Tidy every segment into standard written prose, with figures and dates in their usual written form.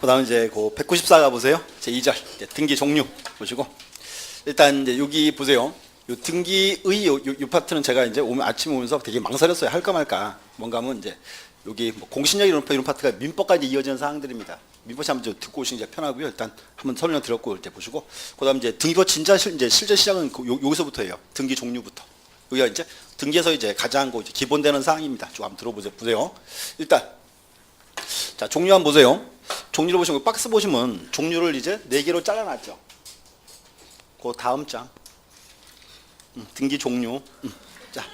그 다음에 이제 그 194가 보세요. 제 2절 등기 종류 보시고, 일단 이제 여기 보세요. 요 등기의 요 파트는 제가 이제 아침에 오면서 되게 망설였어요. 할까 말까. 뭔가 하면 이제 여기 뭐 공신력 이런 파트가 민법까지 이어지는 사항들입니다. 민법시 한번 좀 듣고 오시는 게 편하고요. 일단 한번 설명 드렸고 이제 보시고, 그다음 이제 등기부 진짜 이제 실제 시작은 여기서부터예요. 등기 종류부터. 여기가 이제 등기에서 이제 가장 이제 기본되는 사항입니다. 좀 한번 들어보세요. 일단 자, 종류 한번 보세요. 종류를 보시면 박스 보시면 종류를 이제 4개로 잘라놨죠. 그 다음 장 등기 종류. 자,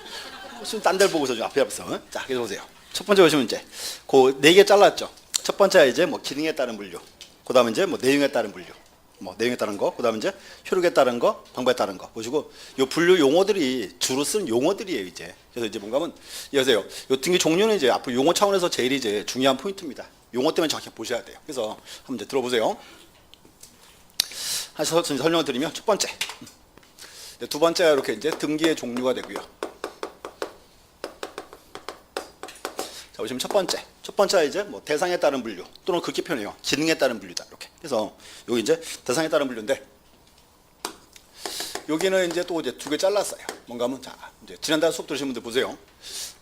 무슨 딴 데를 보고서 좀 앞에. 자, 그래서 보세요. 첫 번째 보시면 이제 그 4개 잘랐죠. 첫 번째가 이제 뭐 기능에 따른 분류. 그다음에 이제 뭐 내용에 따른 분류. 뭐 내용에 따른 거. 그다음에 이제 효력에 따른 거, 방법에 따른 거. 보시고 요 분류 용어들이 주로 쓰는 용어들이에요, 이제. 그래서 이제 뭔가 하면 여보세요. 요 등기 종류는 이제 앞으로 용어 차원에서 제일 이제 중요한 포인트입니다. 용어 때문에 정확히 보셔야 돼요. 그래서 한번 이제 들어보세요. 하셔서 설명을 드리면 첫 번째. 두 번째가 이렇게 이제 등기의 종류가 되고요. 자, 보시면 첫 번째가 이제 뭐 대상에 따른 분류 또는 그렇게 표현해요. 기능에 따른 분류다 이렇게. 그래서 여기 이제 대상에 따른 분류인데, 여기는 이제 또 이제 2개 잘랐어요. 뭔가 하면 자, 이제 지난달 수업 들으신 분들 보세요.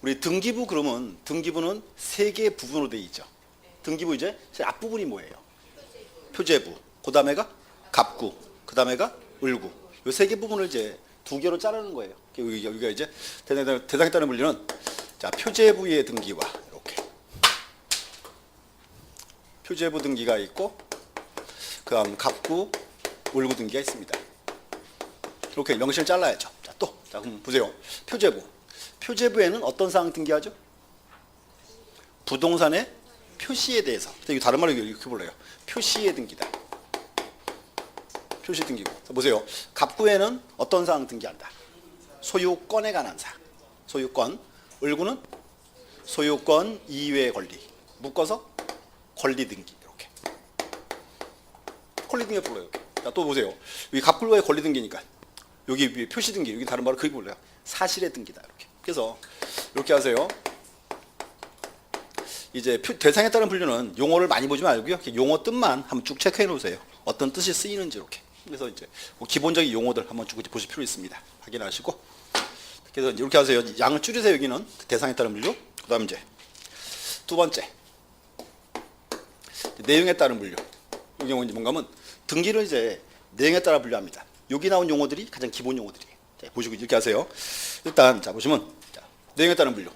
우리 등기부 그러면 등기부는 3개 부분으로 되어 있죠. 등기부 이제 앞부분이 뭐예요? 표제부. 그다음에가 갑구. 그다음에가 을구. 요 3개 부분을 이제 2개로 자르는 거예요. 여기가 이제 대상에 따른 분류는 자, 표제부의 등기와 이렇게 표제부 등기가 있고, 그다음 갑구, 을구 등기가 있습니다. 이렇게 명시를 잘라야죠. 자, 자, 그럼 보세요. 표제부에는 어떤 사항 등기하죠? 부동산의 표시에 대해서. 이거 다른 말로 이렇게 불러요. 표시의 등기다. 표시 등기고. 보세요. 갑구에는 어떤 사항 등기한다? 소유권에 관한 사항. 소유권. 을구는 소유권 이외의 권리. 묶어서 권리 등기. 이렇게. 권리 등기 불러요. 이렇게. 자, 또 보세요. 여기 갑구의 권리 등기니까 여기 표시 등기. 여기 다른 말로 그게 불러요. 사실의 등기다. 이렇게. 그래서 이렇게 하세요. 이제 대상에 따른 분류는 용어를 많이 보지 말고요. 용어 뜻만 한번 쭉 체크해 놓으세요. 어떤 뜻이 쓰이는지 이렇게. 그래서 이제 기본적인 용어들 한번 쭉 보실 필요 있습니다. 확인하시고. 그래서 이렇게 하세요. 양을 줄이세요. 여기는 대상에 따른 분류. 그다음 이제 두 번째 내용에 따른 분류. 이 경우는 뭔가 하면 등기를 이제 내용에 따라 분류합니다. 여기 나온 용어들이 가장 기본 용어들이에요. 자, 보시고 이렇게 하세요. 일단 자, 보시면 자, 내용에 따른 분류.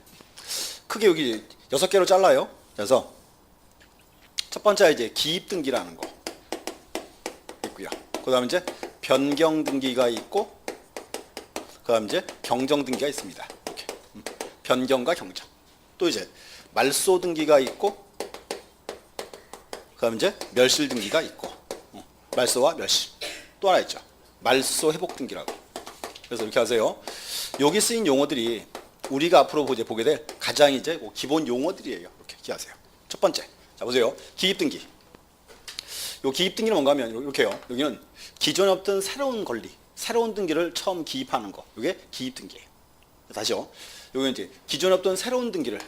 크게 여기 6개로 잘라요. 그래서 첫 번째가 이제 기입 등기라는 거 있고요. 그다음에 이제 변경 등기가 있고, 그다음 이제 경정 등기가 있습니다. 이렇게. 변경과 경정. 또 이제 말소 등기가 있고, 그다음 이제 멸실 등기가 있고, 말소와 멸실. 또 하나 있죠. 말소 회복 등기라고. 그래서 이렇게 하세요. 여기 쓰인 용어들이 우리가 앞으로 보게 될 가장 이제 기본 용어들이에요. 이렇게 기하세요. 첫 번째. 자, 보세요. 기입 등기. 요 기입 등기는 뭔가 하면 이렇게요. 여기는 기존에 없던 새로운 권리, 새로운 등기를 처음 기입하는 거. 이게 기입 등기예요. 다시요. 여기는 이제 기존에 없던 새로운 등기를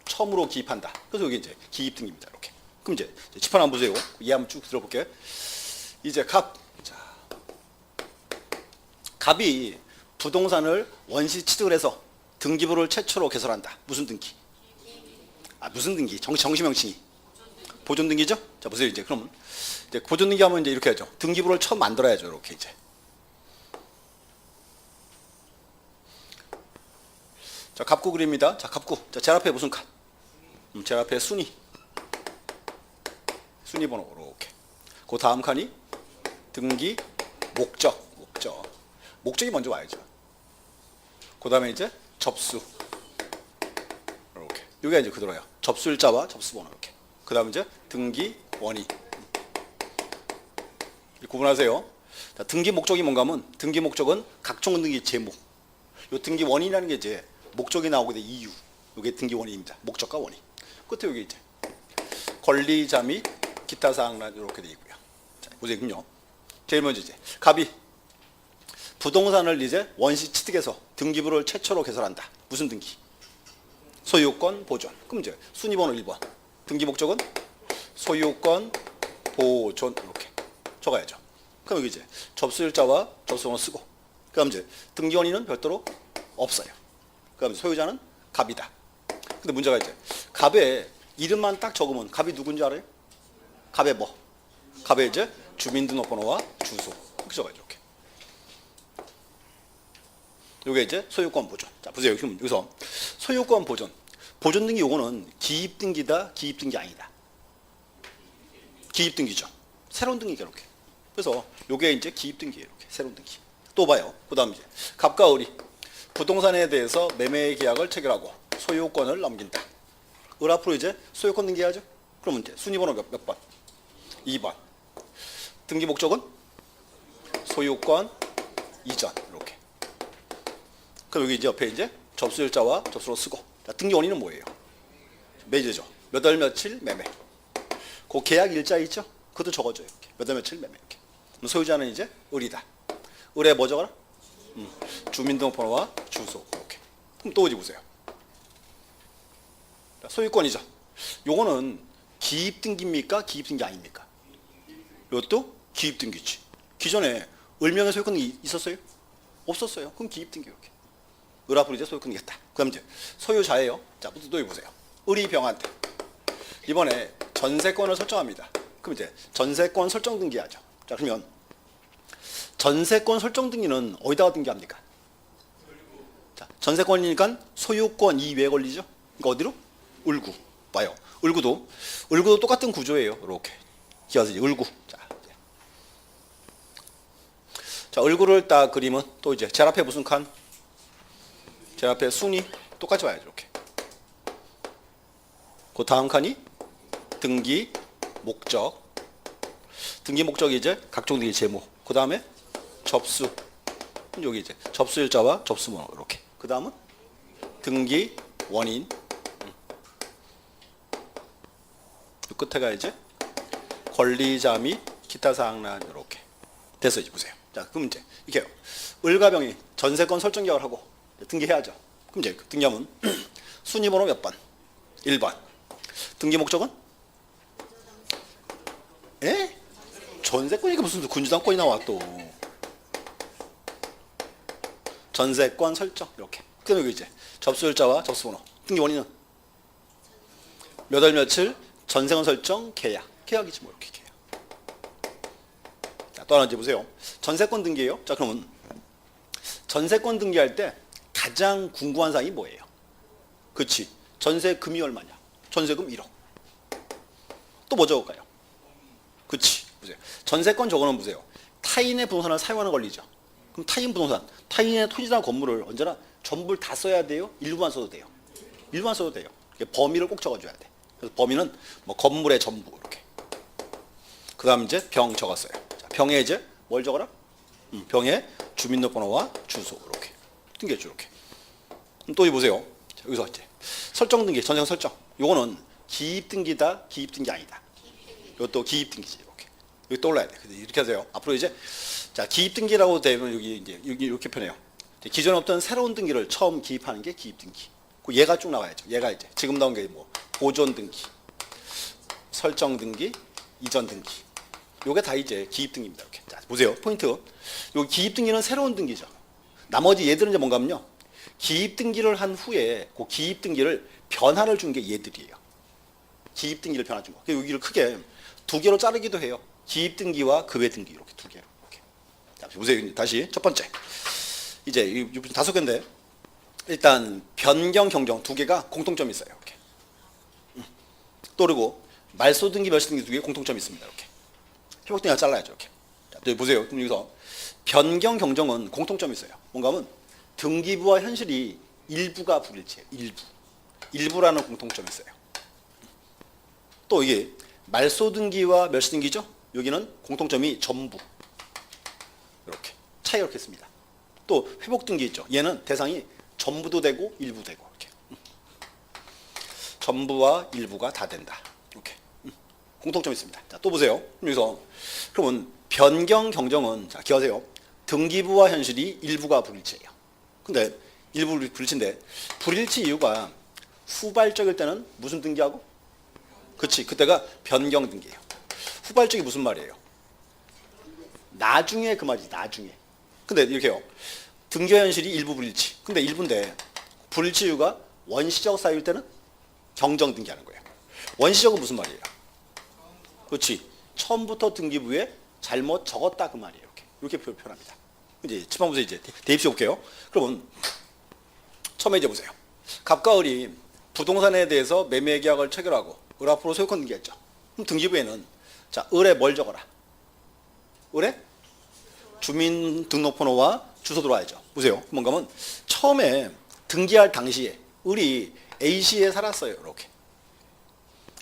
처음으로 기입한다. 그래서 여기 이제 기입 등기입니다. 이렇게. 그럼 이제 칠판 한번 보세요. 이해 한번 쭉 들어볼게요. 이제 갑. 자, 갑이 부동산을 원시 취득을 해서 등기부를 최초로 개설한다. 무슨 등기? 무슨 등기? 정식 명칭이 보존 등기죠? 자, 보세요. 이제 그러면 이제 보존 등기 하면 이제 이렇게 하죠. 등기부를 처음 만들어야죠. 이렇게 이제. 자, 갑구 그립니다. 자, 갑구. 자, 제일 앞에 무슨 칸? 제일 앞에 순위. 순위 번호 이렇게. 그 다음 칸이 등기 목적. 목적이 먼저 와야죠. 그 다음에 이제 접수. 이렇게. 여기가 이제 그대로요. 접수일자와 접수번호 이렇게. 그 다음에 이제 등기 원의. 구분하세요. 자, 등기 목적이 뭔가 하면 등기 목적은 각종 등기 제목. 요 등기 원인이라는 게 이제 목적이 나오게 된 이유. 이게 등기 원인입니다. 목적과 원인. 끝에 여기 이제 권리자 및 기타 사항란 이렇게 되어 있고요. 자, 보세요. 제일 먼저 이제 갑이 부동산을 이제 원시 취득해서 등기부를 최초로 개설한다. 무슨 등기? 소유권 보존. 그럼 이제 순위번호 1번. 등기 목적은 소유권 보존 이렇게 적어야죠. 그럼 여기 이제 접수일자와 접수번호 쓰고, 그다음 이제 등기원인은 별도로 없어요. 그다음 소유자는 갑이다. 근데 문제가 이제 갑의 이름만 딱 적으면 갑이 누군지 알아요? 갑의 뭐? 갑의 이제 주민등록번호와 주소 이렇게 적어야죠. 이렇게. 요게 이제 소유권 보존. 자 보세요. 여기서 소유권 보존. 보존 등기 요거는 기입 등기다, 기입 등기 아니다. 기입 등기죠. 새로운 등기가 이렇게. 그래서 요게 이제 기입 등기예요. 이렇게 새로운 등기. 또 봐요. 그다음 이제 갑과 을이 부동산에 대해서 매매 계약을 체결하고 소유권을 넘긴다. 을 앞으로 이제 소유권 등기해야죠. 그러면 이제 순위번호 몇 번? 2번. 등기 목적은 소유권 이전 이렇게. 그럼 여기 이제 옆에 이제 접수일자와 접수로 쓰고. 자, 등기 원인은 뭐예요? 매제죠. 몇 월 며칠 매매. 그 계약 일자 있죠? 그것도 적어줘요. 이렇게. 몇 월 며칠 매매 이렇게. 그럼 소유자는 이제 을이다. 을에 뭐 적어라? 주민등록번호와 주소 이렇게. 그럼 또 어디 보세요. 소유권이죠. 요거는 기입등기입니까? 기입등기 아닙니까? 이것도 기입등기지. 기존에 을명의 소유권이 있었어요? 없었어요. 그럼 기입등기 이렇게. 을 앞으로 이제 소유권이겠다. 그럼 이제 소유자예요. 자, 또 여기 보세요. 을이 병한테 이번에 전세권을 설정합니다. 그럼 이제 전세권 설정 등기하죠. 자, 그러면 전세권 설정 등기는 어디다가 등기합니까? 자, 전세권이니까 소유권 이외에 걸리죠. 그러니까 어디로? 을구. 봐요. 을구도 똑같은 구조예요. 이렇게. 기어서 이제 을구. 자, 을구를 딱 그리면 또 이제 제일 앞에 무슨 칸? 제일 앞에 순위 똑같이 봐야죠. 이렇게. 그 다음 칸이 등기 목적. 등기 목적이 이제 각종 등기 제목. 그 다음에 접수. 여기 이제 접수일자와 접수번호 이렇게. 그 다음은 등기 원인. 끝에가 이제 권리자 및 기타 사항란 이렇게. 돼서 이제 보세요. 자, 그럼 이제 이렇게요. 을과 병이 전세권 설정 계약을 하고 등기해야죠. 그럼 이제 등기하면 순위번호 몇 번? 1번. 등기 목적은? 에? 전세권이니까 무슨 군주당권이 나와 또. 전세권 설정 이렇게. 그럼 여기 이제 접수일자와 접수번호. 등기 원인은 몇 월 며칠 전세권 설정 계약이지 뭐 이렇게 계약. 자, 또 하나 이제 보세요. 전세권 등기예요. 자, 그러면 전세권 등기할 때 가장 궁금한 사항이 뭐예요? 그렇지. 전세금이 얼마냐? 전세금 1억. 또 뭐 적을까요? 그렇지. 보세요. 전세권 적어놓으면 보세요. 타인의 부동산을 사용하는 권리죠. 그럼 타인 부동산, 타인의 토지나 건물을 언제나 전부를 다 써야 돼요? 일부만 써도 돼요? 일부만 써도 돼요. 범위를 꼭 적어줘야 돼. 그래서 범위는 뭐 건물의 전부 이렇게. 그 다음 이제 병 적었어요. 자, 병에 이제 뭘 적어라? 병에 주민등록번호와 주소 이렇게. 등기했죠 이렇게. 그럼 또 보세요. 자, 여기서 이제 설정 등기, 전세권 설정. 요거는 기입 등기다, 기입 등기 아니다. 이것도 기입 등기지 이렇게. 여기 떠올라야 돼. 이렇게 하세요. 앞으로 이제 자, 기입 등기라고 되면 여기 이렇게 표현해요. 기존에 없던 새로운 등기를 처음 기입하는 게 기입 등기. 그 얘가 쭉 나와야죠. 얘가 이제 지금 나온 게 뭐 보존 등기, 설정 등기, 이전 등기. 요게 다 이제 기입 등기입니다. 이렇게. 자, 보세요. 포인트. 요 기입 등기는 새로운 등기죠. 나머지 얘들은 이제 뭔가면요. 기입 등기를 한 후에 그 기입 등기를 변환을 준 게 얘들이에요. 기입 등기를 변환 준 거. 여기를 크게 두 개로 자르기도 해요. 기입 등기와 그 외 등기 이렇게 두 개로. 이렇게. 자, 보세요. 다시 첫 번째. 이제 이 다섯 개인데 일단 변경, 경정 두 개가 공통점이 있어요. 이렇게. 또 그리고 말소 등기, 멸시 등기 두 개 공통점이 있습니다. 이렇게. 회복 등기가 잘라야죠. 이렇게. 자, 또 보세요. 그럼 여기서 변경, 경정은 공통점이 있어요. 뭔가 하면 등기부와 현실이 일부가 불일치해요. 일부라는 공통점이 있어요. 또 이게 말소 등기와 멸시 등기죠. 여기는 공통점이 전부. 이렇게 차이가 이렇게 있습니다. 또 회복 등기 있죠. 얘는 대상이 전부도 되고 일부 되고 이렇게. 전부와 일부가 다 된다. 이렇게. 공통점이 있습니다. 자, 또 보세요. 여기서 그러면 변경, 경정은 자, 기억하세요. 등기부와 현실이 일부가 불일치해요. 근데 일부 불일치인데 불일치 이유가 후발적일 때는 무슨 등기하고? 그치. 그때가 변경 등기예요. 후발적이 무슨 말이에요? 나중에 그 말이지. 나중에. 근데 이렇게요. 등기 현실이 일부 불일치. 근데 일부인데 불일치 이유가 원시적 사유일 때는 경정 등기하는 거예요. 원시적은 무슨 말이에요? 그렇지. 처음부터 등기부에 잘못 적었다 그 말이에요. 이렇게 표현합니다. 이제 지방부서 이제 대입시 볼게요. 그러면 처음에 이제 보세요. 갑과 을이 부동산에 대해서 매매 계약을 체결하고 을 앞으로 소유권 등기했죠. 그럼 등기부에는 자 을에 뭘 적어라? 을에 주민등록번호와 주소 들어와야죠. 보세요. 뭔가 하면 처음에 등기할 당시에 을이 A시에 살았어요. 이렇게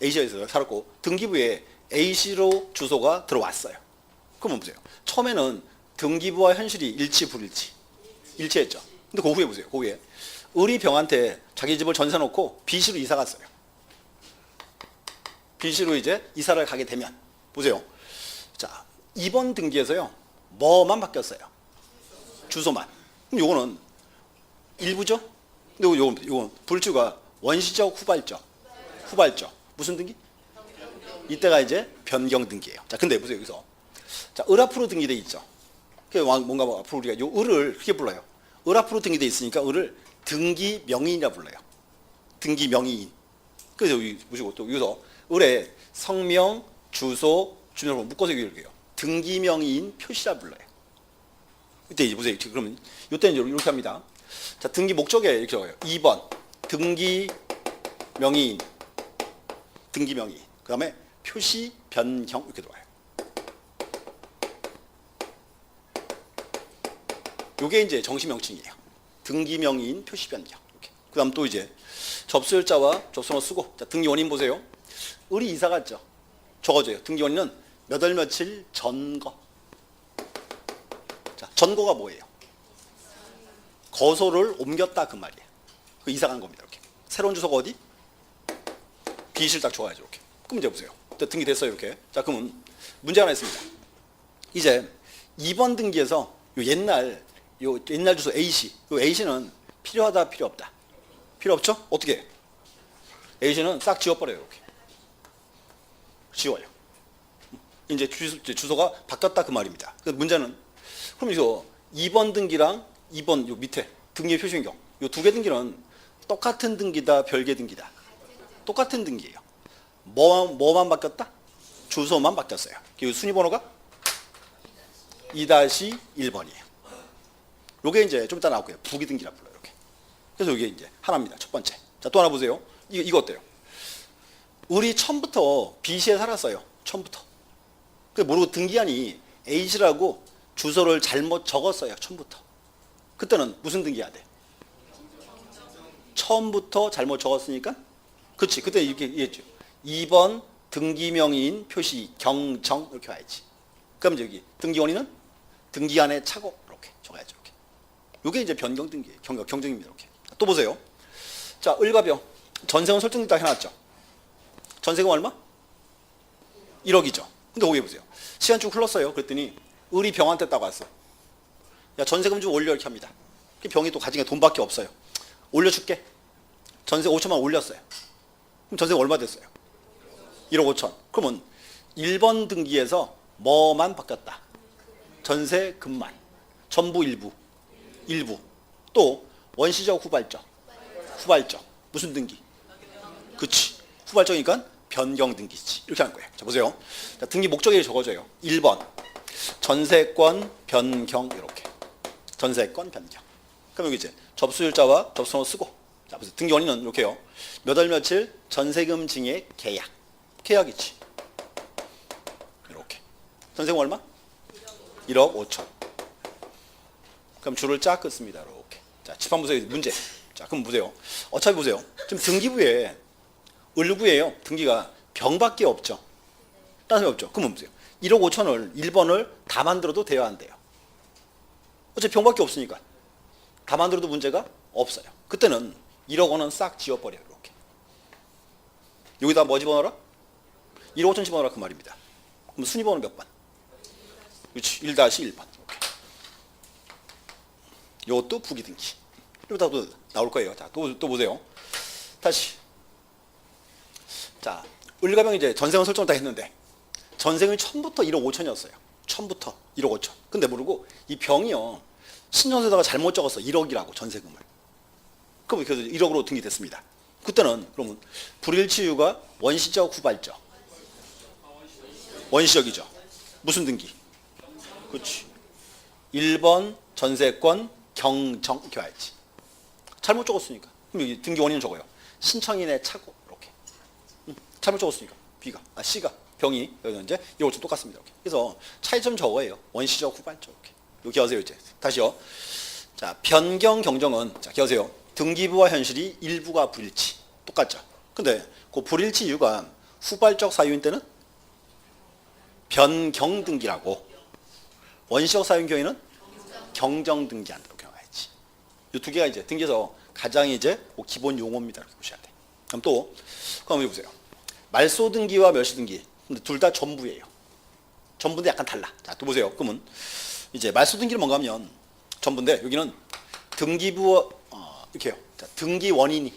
A시에 살았고 등기부에 A시로 주소가 들어왔어요. 그러면 보세요. 처음에는 등기부와 현실이 일치 불일치? 일치했죠. 근데 그 후에 보세요. 그 후에 을이 병한테 자기 집을 전세 놓고 B시로 이사 갔어요. B시로 이제 이사를 가게 되면 보세요. 자, 이번 등기에서요. 뭐만 바뀌었어요? 주소만. 그럼 요거는 일부죠? 근데 요건 불주가 원시적 후발적. 후발적. 무슨 등기? 이때가 이제 변경 등기예요. 자, 근데 보세요. 여기서 자, 을 앞으로 등기돼 있죠. 뭔가 앞으로 우리가 요 을을 그렇게 불러요. 을 앞으로 등기돼 있으니까 을을 등기 명의인이라 불러요. 등기 명의인. 그래서 여기 보시고 또 여기서 을의 성명, 주소, 주민번호 묶어서 얘기해요. 등기 명의인 표시라 불러요. 이때 이제 보세요. 그러면 이때는 이렇게 합니다. 자, 등기 목적에 이렇게 적어요. 2번 등기 명의인, 등기 명의인. 그다음에 표시 변경 이렇게 들어와요. 요게 이제 정식 명칭이에요. 등기 명의인 표시 변경. 이렇게. 그다음 또 이제 접수일자와 접수번호 쓰고 자, 등기 원인 보세요. 을이 이사 갔죠. 적어줘요. 등기 원인은 몇 월 며칠 전거. 자, 전거가 뭐예요? 거소를 옮겼다 그 말이에요. 그 이사 간 겁니다. 이렇게. 새로운 주소가 어디? B실 딱 적어야죠. 이렇게. 그럼 이제 보세요. 등기 됐어요. 이렇게. 자, 그러면 문제 하나 있습니다. 이제 2번 등기에서 요 옛날 주소 A시. 요 A시는 필요하다 필요 없다. 필요 없죠? 어떻게 해? A시는 싹 지워버려요. 이렇게. 지워요. 이제 주소가 바뀌었다 그 말입니다. 문제는 그럼 이거 2번 등기랑 2번 요 밑에 등기 표시 변경 요 두 개 등기는 똑같은 등기다 별개 등기다. 똑같은 등기예요. 뭐만 바뀌었다? 주소만 바뀌었어요. 그 순위 번호가 2-1번이에요. 요게 이제 좀 이따 나올 거예요. 부기 등기라 불러요. 이렇게. 그래서 이게 이제 하나입니다. 첫 번째. 자, 또 하나 보세요. 이거 어때요? 을이 처음부터 B시에 살았어요. 처음부터. 모르고 등기한이 A시라고 주소를 잘못 적었어요. 처음부터. 그때는 무슨 등기해야 돼? 처음부터 잘못 적었으니까? 그렇지. 그때 이렇게 얘기했죠. 2번 등기명의인 표시 경정 이렇게 와야지. 그럼 여기 등기원인은 등기한의 착오 이렇게 적어야죠. 이렇게. 이게 이제 변경 등기예요. 경정입니다. 이렇게. 또 보세요. 자, 을과 병. 전세금 설정 딱 해놨죠. 전세금 얼마? 1억이죠. 근데 거기 보세요. 시간 쭉 흘렀어요. 그랬더니 을이 병한테 딱 왔어. 야, 전세금 좀 올려 이렇게 합니다. 병이 또 가진 게 돈밖에 없어요. 올려줄게. 전세 5천만 올렸어요. 그럼 전세가 얼마 됐어요? 1억 5천. 그러면 1번 등기에서 뭐만 바뀌었다? 전세금만. 전부 일부. 일부. 또 원시적 후발적. 후발적. 무슨 등기? 그치. 후발적이니까 변경 등기지. 이렇게 하는 거예요. 자, 보세요. 자, 등기 목적에 적어줘요. 1번. 전세권 변경 이렇게. 전세권 변경. 그럼 여기 이제 접수일자와 접수번호 쓰고. 자, 보세요. 등기 원인은 이렇게요. 몇 월 며칠 전세금 증액 계약. 계약이지. 이렇게. 전세금 얼마? 1억 5천. 그럼 줄을 쫙 긋습니다. 이렇게. 자, 집 한번 보세요. 문제. 자, 그럼 보세요. 어차피 보세요. 지금 등기부에 을구예요. 등기가 병밖에 없죠. 다른 게 없죠. 그러면 보세요. 1억 5천을 1번을 다 만들어도 돼야 안 돼요. 어차피 병밖에 없으니까. 다 만들어도 문제가 없어요. 그때는 1억 원은 싹 지워버려요. 이렇게. 여기다 뭐 집어넣어라? 1억 5천 집어넣어라 그 말입니다. 그럼 순위 번호 몇 번? 그렇지. 1-1번. 이렇게. 이것도 부기등기. 이러다 또 나올 거예요. 자, 또 보세요. 다시. 자, 을가병이 이제 전생은 설정 다 했는데 전생은 처음부터 1억 5천이었어요. 처음부터 1억 5천. 근데 모르고 이 병이요. 신청서에다가 잘못 적었어. 1억이라고 전세금을. 그럼 그래서 1억으로 등기됐습니다. 그때는 그러면 불일치유가 원시적 후발적. 원시적이죠. 무슨 등기? 그렇지. 1번 전세권 경정 이렇게 와야지. 잘못 적었으니까. 그럼 여기 등기 원인은 적어요. 신청인의 착오 이렇게. 잘못 적었으니까 B가 C가 병이 여기서 이제 이것도 똑같습니다. 이렇게. 그래서 차이점 저거예요. 원시적 후발적 이렇게. 이거 기억하세요 이제. 다시요. 자 변경 경정은 자 기억하세요. 등기부와 현실이 일부가 불일치 똑같죠. 근데 그 불일치 이유가 후발적 사유인 때는 변경 등기라고 원시적 사유인 경우에는 경정 등기한다고 경험해야지. 이 두 개가 이제 등기에서 가장 이제 기본 용어입니다. 이렇게 보셔야 돼. 그럼 또 그럼 여기 보세요. 말소 등기와 멸시 등기 근데 둘 다 전부예요. 전부인데 약간 달라. 자 또 보세요. 그러면 이제 말소 등기를 뭔가 하면 전부인데 여기는 등기부 이렇게요. 자, 등기 원인이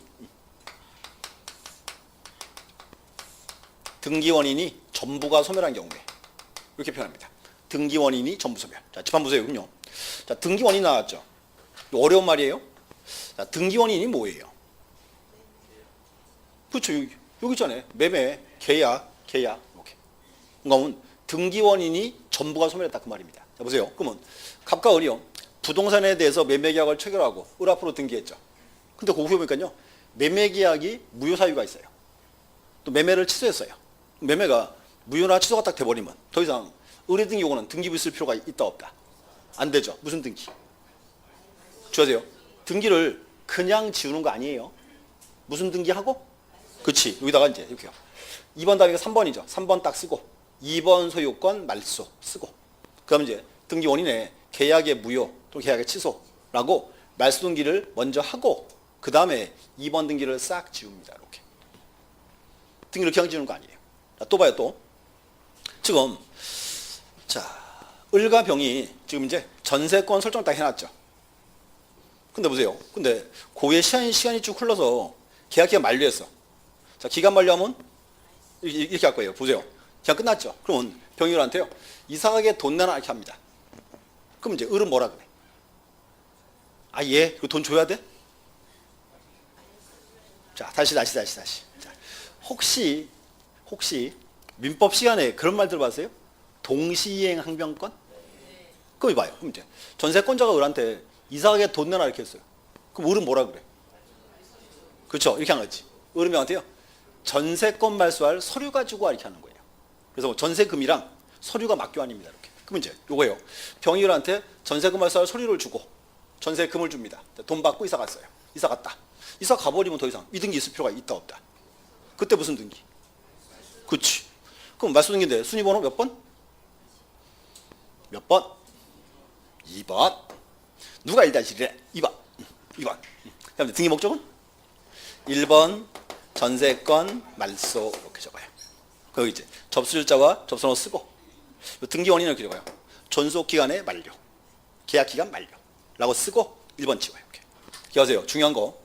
전부가 소멸한 경우에 이렇게 표현합니다. 등기 원인이 전부 소멸. 자, 집한 보세요. 그럼요. 자, 등기 원인 나왔죠. 어려운 말이에요. 자, 등기 원인이 뭐예요? 그렇죠. 여기 있잖아요. 매매, 계약 이렇게. 그러면 등기 원인이 전부가 소멸했다 그 말입니다. 자, 보세요. 그러면 갑과 을이요. 부동산에 대해서 매매 계약을 체결하고 을 앞으로 등기했죠. 근데 그 후에 보니까요. 매매 계약이 무효 사유가 있어요. 또 매매를 취소했어요. 매매가 무효나 취소가 딱 돼버리면 더 이상 의뢰 등기 요구는 등기부 있을 필요가 있다 없다? 안 되죠. 무슨 등기? 주하세요. 등기를 그냥 지우는 거 아니에요. 무슨 등기하고? 그치. 여기다가 이제 이렇게요. 2번 답이 3번이죠. 3번 딱 쓰고 2번 소유권 말소 쓰고 그다음 이제 등기 원인에 계약의 무효 또 계약의 취소라고 말소 등기를 먼저 하고 그 다음에 2번 등기를 싹 지웁니다. 이렇게. 등기를 그냥 지우는 거 아니에요. 자, 또 봐요. 또. 지금 자 을과 병이 지금 이제 전세권 설정 딱 해놨죠. 근데 보세요. 근데 고의 시간이 쭉 흘러서 계약 기간 만료했어. 자 기간 만료하면 이렇게 할 거예요. 보세요. 기간 끝났죠. 그러면 병이한테요. 이상하게 돈 내놔 이렇게 합니다. 그럼 이제 을은 뭐라 그래? 아 예. 그 돈 줘야 돼? 자 다시. 자, 혹시 민법 시간에 그런 말 들어봤어요? 동시이행 항변권? 그럼 봐요. 그럼 이제 전세권자가 을한테 이상하게 돈 내놔 이렇게 했어요. 그럼 을은 뭐라 그래? 그렇죠. 이렇게 한 거지. 을은 병한테요. 전세권 말소할 서류 가지고 와 이렇게 하는 거예요. 그래서 전세금이랑 서류가 맞교환입니다. 이렇게. 그럼 이제 요거예요. 병이 을한테 전세금 말소할 서류를 주고 전세금을 줍니다. 돈 받고 이사 갔어요. 이사 갔다. 이사 가버리면 더 이상 이 등기 있을 필요가 있다 없다? 그때 무슨 등기? 그치. 그럼 말소 등기인데 순위번호 몇 번? 몇 번? 2번. 누가 1-1이래? 2번. 그다음에 등기 목적은? 1번 전세권 말소 이렇게 적어요. 거기 이제 접수일자와 접수번호 쓰고 등기 원인을 이렇게 적어요. 존속 기간의 만료, 계약 기간 만료라고 쓰고 1번 지워요. 이렇게. 기억하세요. 중요한 거.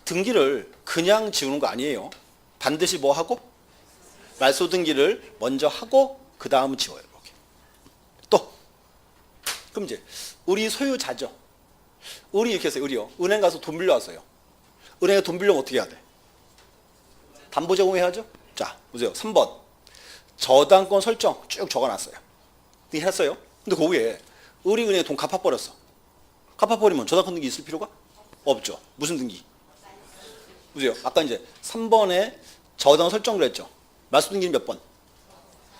등기를 그냥 지우는 거 아니에요. 반드시 뭐 하고? 말소 등기를 먼저 하고 그 다음 지워요. 이렇게. 또 그럼 이제 을이 소유자죠. 을이 이렇게 해서 을이요. 은행 가서 돈 빌려왔어요. 은행에 돈 빌려면 어떻게 해야 돼? 담보 제공해야죠. 자 보세요. 3번 저당권 설정 쭉 적어놨어요. 등기 했어요. 근데 그 위에 을이 은행에 돈 갚아버렸어. 갚아버리면 저당권 등기 있을 필요가 없죠. 무슨 등기? 보세요. 아까 이제 3번에 저당 설정을 했죠. 말소 등기는 몇 번?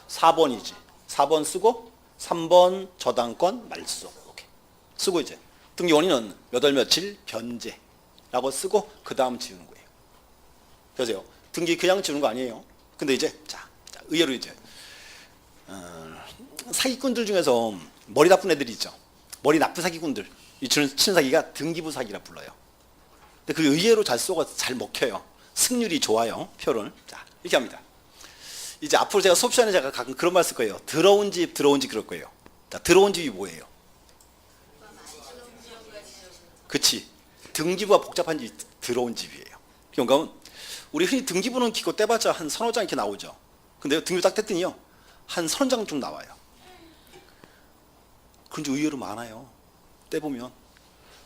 4번이지. 4번 쓰고 3번 저당권 말소 이렇게 쓰고 이제 등기 원인은 몇 월 며칠 변제라고 쓰고 그 다음 지우는 거예요. 그래서요. 등기 그냥 지우는 거 아니에요. 근데 이제 자 의외로 이제 사기꾼들 중에서 머리 나쁜 애들이 있죠. 머리 나쁜 사기꾼들. 이 치는 사기가 등기부 사기라 불러요. 근데 그 의외로 잘 쏘고 잘 먹혀요. 승률이 좋아요. 표를. 자 이렇게 합니다. 이제 앞으로 제가 수업 시간에 제가 가끔 그런 말 쓸 거예요. 들어온 집 그럴 거예요. 자 들어온 집이 뭐예요? 그치. 등기부가 복잡한 집이 들어온 집이에요. 그러니까 우리 흔히 등기부는 기껏 떼봤자 한 서너 장 이렇게 나오죠. 근데 등기부 딱 뗐더니요, 한 서너 장 좀 나와요. 그런 게 의외로 많아요. 떼보면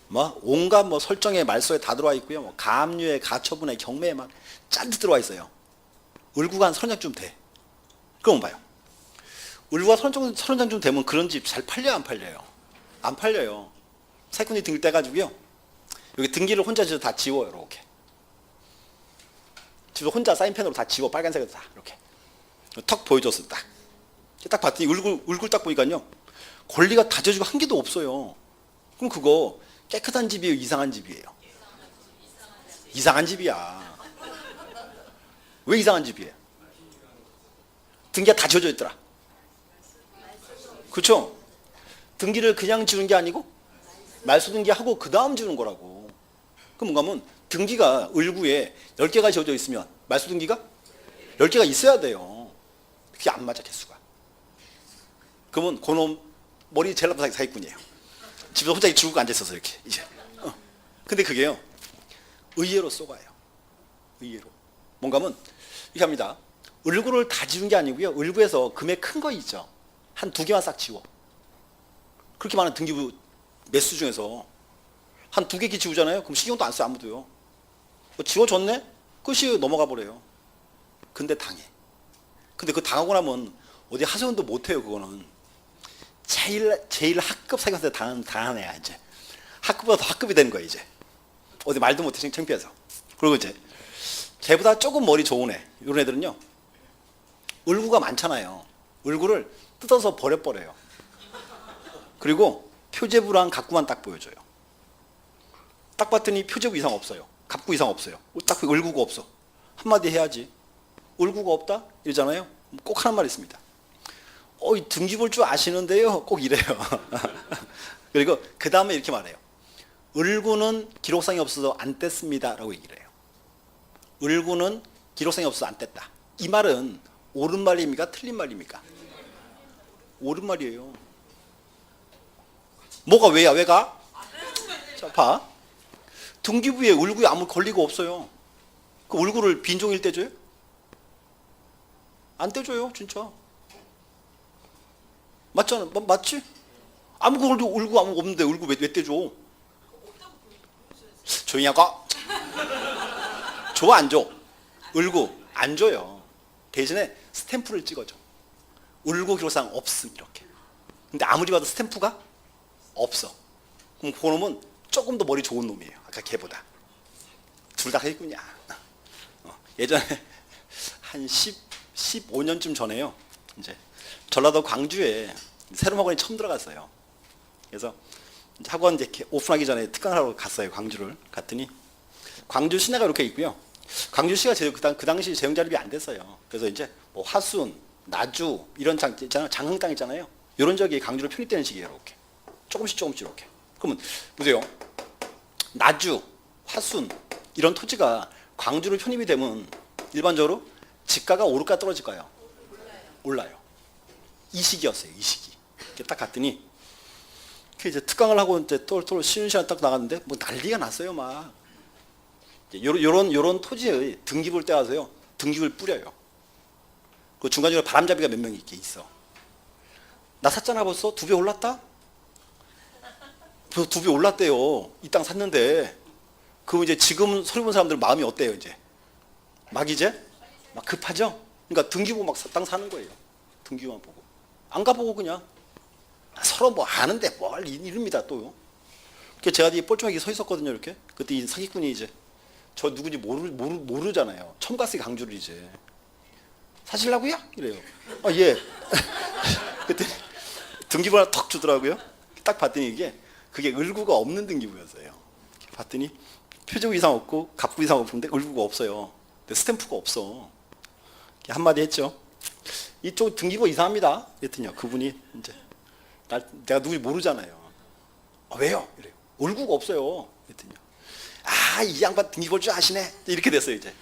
뭐 온갖 뭐 설정에 말소에 다 들어와 있고요. 뭐 가압류에 가처분에 경매에 막 잔뜩 들어와 있어요. 을구가 한 서너 장쯤 돼. 그럼 봐요. 을구가 서너 장쯤 되면 그런 집 잘 팔려요, 안 팔려요? 안 팔려요. 사기꾼이 등기 떼가지고요, 여기 등기를 혼자 다 지워요. 이렇게 집에서 혼자 사인펜으로 다 지워, 빨간색으로 다 이렇게 턱 보여줬어. 딱 봤더니 얼굴 딱 보니까요, 권리가 다져지고 한 개도 없어요. 그럼 그거 깨끗한 집이에요, 이상한 집이에요? 이상한 집이야. 왜 이상한 집이에요? 등기가 다 지워져 있더라. 그렇죠? 등기를 그냥 지우는 게 아니고 말소 등기하고 그 다음 지우는 거라고. 그럼 뭔가 하면 등기가 을구에 10개가 지어져 있으면 말소 등기가 10개가 있어야 돼요. 그게 안 맞아, 개수가. 그러면 그놈 머리 제일 나쁜 사기꾼이에요. 집에서 혼자 죽고 앉아있어서 이렇게 이제. 근데 그게요, 의외로 쏘가요. 의외로. 뭔가 하면 이렇게 합니다. 을구를 다 지운 게 아니고요, 을구에서 금액 큰 거 있죠. 한 2개만 싹 지워. 그렇게 많은 등기부 매수 중에서 한 2개 지우잖아요. 그럼 신경도 안 써요, 아무도요. 뭐 지워줬네? 끝이 넘어가 버려요. 근데 당해. 근데 그 당하고 나면 어디 하소연도 못 해요. 그거는 제일 학급 사기한테 당한 애야. 이제 학급보다 더 학급이 되는 거야. 이제 어디 말도 못해, 창피해서. 그리고 이제 걔보다 조금 머리 좋은 애, 이런 애들은요, 을구가 많잖아요. 을구를 뜯어서 버려버려요. 그리고 표제부랑 갑구만 딱 보여줘요. 딱 봤더니 표제부 이상 없어요, 갑구 이상 없어요. 딱 을구가 없어. 한마디 해야지. 을구가 없다? 이러잖아요. 꼭 하는 말이 있습니다. 이 등기 볼 줄 아시는데요? 꼭 이래요. 그리고 그 다음에 이렇게 말해요. 을구는 기록상이 없어서 안 뗐습니다 라고 얘기를 해요. 을구는 기록상이 없어서 안 뗐다. 이 말은 옳은 말입니까, 틀린 말입니까? 옳은 말이에요. 뭐가 왜야? 왜가? 자, 봐. 등기부에 을구에 아무 권리가 없어요. 그 을구를 빈종일 떼줘요? 안 떼줘요, 진짜. 맞잖아. 맞지? 아무 을구 아무 없는데 을구 왜 떼줘? 조용히 하고. 줘, 안 줘? 을구 안 줘요. 대신에 스탬프를 찍어줘. 을구 기록상 없음, 이렇게. 근데 아무리 봐도 스탬프가 없어. 그럼 그 놈은 조금 더 머리 좋은 놈이에요, 아까 걔보다. 둘 다 사기꾼이야. 예전에 한 15년쯤 전에요, 이제 전라도 광주에 새로운 학원에 처음 들어갔어요. 그래서 학원 이제 오픈하기 전에 특강을 하러 갔어요. 광주를 갔더니 광주 시내가 이렇게 있고요. 광주시가 그 당시 재정 자립이 안 됐어요. 그래서 이제 뭐 화순, 나주 이런 땅 있잖아요. 장흥 땅 있잖아요. 이런 적이 광주로 편입되는 시기예요. 이렇게 조금씩 이렇게. 그러면 보세요. 나주, 화순 이런 토지가 광주로 편입이 되면 일반적으로 지가가 오를까 떨어질까요? 올라요. 이 시기였어요. 이 시기. 딱 갔더니 이제 특강을 하고 이제 또 쉬는 시간 딱 나갔는데 뭐 난리가 났어요. 막 요런 토지의 등기부를 떼와서요, 등기부를 뿌려요. 그 중간중간에 바람잡이가 몇 명 이렇게 있어. 나 샀잖아, 벌써 2배 올랐다? 벌써 2배 올랐대요. 이 땅 샀는데. 그럼 이제 지금 소리 본 사람들 마음이 어때요, 이제? 막 급하죠? 그러니까 등기부 막 땅 사는 거예요. 등기부만 보고. 안 가보고 그냥. 서로 뭐 아는데 뭘 이릅니다, 또요. 그래서 제가 뒤에 뻘쭘하게 서 있었거든요, 이렇게. 그때 이 사기꾼이 이제 저 누군지 모르잖아요. 처음 갔으니까 강주를 이제. 사실라고요? 이래요. 예. 그때 등기부 하나 턱 주더라고요. 딱 봤더니 그게 을구가 없는 등기부였어요. 봤더니 표제부 이상 없고 갑부 이상 없는데 을구가 없어요. 근데 스탬프가 없어. 한마디 했죠. 이쪽 등기부 이상합니다. 그랬더니요, 그분이 이제 내가 누군지 모르잖아요. 왜요? 이래요. 을구가 없어요. 그랬더니요, 이 양반 등기 볼 줄 아시네. 이렇게 됐어요, 이제.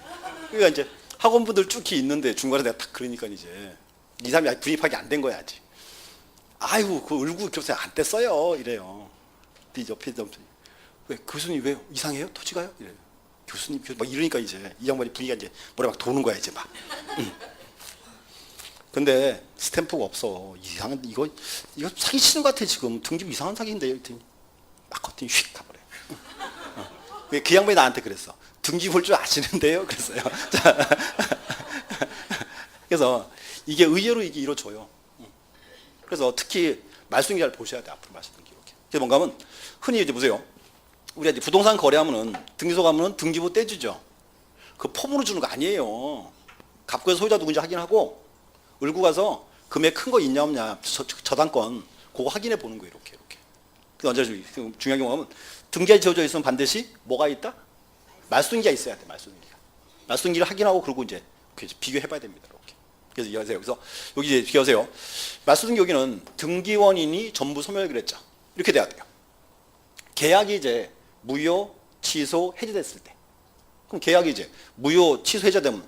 그러니까 이제 학원분들 쭉 있는데 중간에 내가 딱 그러니까 이제 이 사람이 아직 분입하기 안 된 거야, 아직. 아이고, 그 을구 기록상 안 뗐어요. 이래요. 옆에 왜 교수님 왜 이상해요? 토지가요? 이래요. 교수님 막 이러니까 이제 이 양반이 분위기가 이제 머리 막 도는 거야 이제 막. 근데 스탬프가 없어. 이상한 이거 사기치는 것 같아 지금. 등기부 이상한 사기인데 이랬더니 막 걷더니 휙 가버려. 그 양반이 나한테 그랬어. 등기부 볼 줄 아시는데요? 그랬어요. 그래서 이게 의외로 이게 이루어져요. 그래서 특히 말씀기 잘 보셔야 돼. 앞으로 말씀기 이렇게. 그래서 뭔가 하면 흔히 이제 보세요. 우리가 이제 부동산 거래하면은 등기소 가면은 등기부 떼주죠. 그 폼으로 주는 거 아니에요. 갑구에서 소유자 누군지 확인하고 을구 가서 금액 큰 거 있냐 없냐 저당권 그거 확인해 보는 거예요. 이렇게. 그 언제 중요한 경우는 등기가 지어져 있으면 반드시 뭐가 있다? 말소등기가 있어야 돼. 말소등기가. 말소등기를 확인하고 그리고 이제 비교해 봐야 됩니다. 이렇게. 그래서 이해하세요. 그래서 여기 이제 비교하세요. 말소등기 여기는 등기원인이 전부 소멸 그랬죠. 이렇게 돼야 돼요. 계약이 이제 무효, 취소, 해지됐을 때. 그럼 계약이 이제 무효, 취소, 해제되면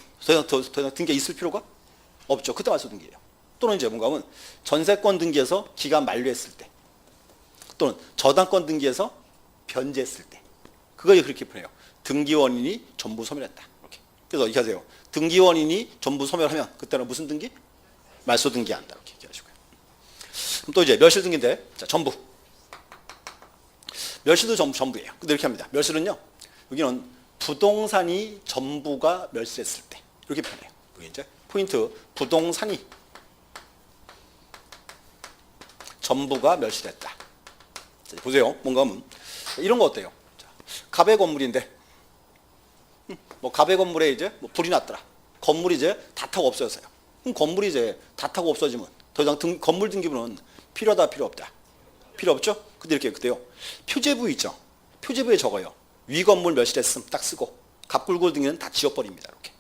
더 이상 등기가 있을 필요가 없죠. 그때 말소등기예요. 또는 이제 뭔가 하면 전세권 등기에서 기간 만료했을 때. 또는 저당권 등기에서 변제했을 때. 그거 그렇게 표현해요. 등기원인이 전부 소멸했다. 이렇게. 그래서 이렇게 하세요. 등기원인이 전부 소멸하면 그때는 무슨 등기? 말소등기한다. 이렇게 얘기하시고요. 그럼 또 이제 멸실등기인데, 자, 전부. 멸실도 전부예요. 근데 이렇게 합니다. 멸실은요, 여기는 부동산이 전부가 멸실했을 때. 이렇게 표현해요. 여기 이제 포인트, 부동산이 전부가 멸실했다. 자, 보세요. 뭔가 하면 이런 거 어때요? 자, 갑의 건물인데, 뭐 갑의 건물에 이제 뭐 불이 났더라. 건물이 이제 다 타고 없어졌어요. 그럼 건물이 이제 다 타고 없어지면 더 이상 건물 등기부는 필요하다, 필요 없다. 필요 없죠? 근데 이렇게 그때요. 표제부 있죠? 표제부에 적어요. 위 건물 멸실했음 딱 쓰고 갑굴골 등기는 다 지워버립니다. 이렇게.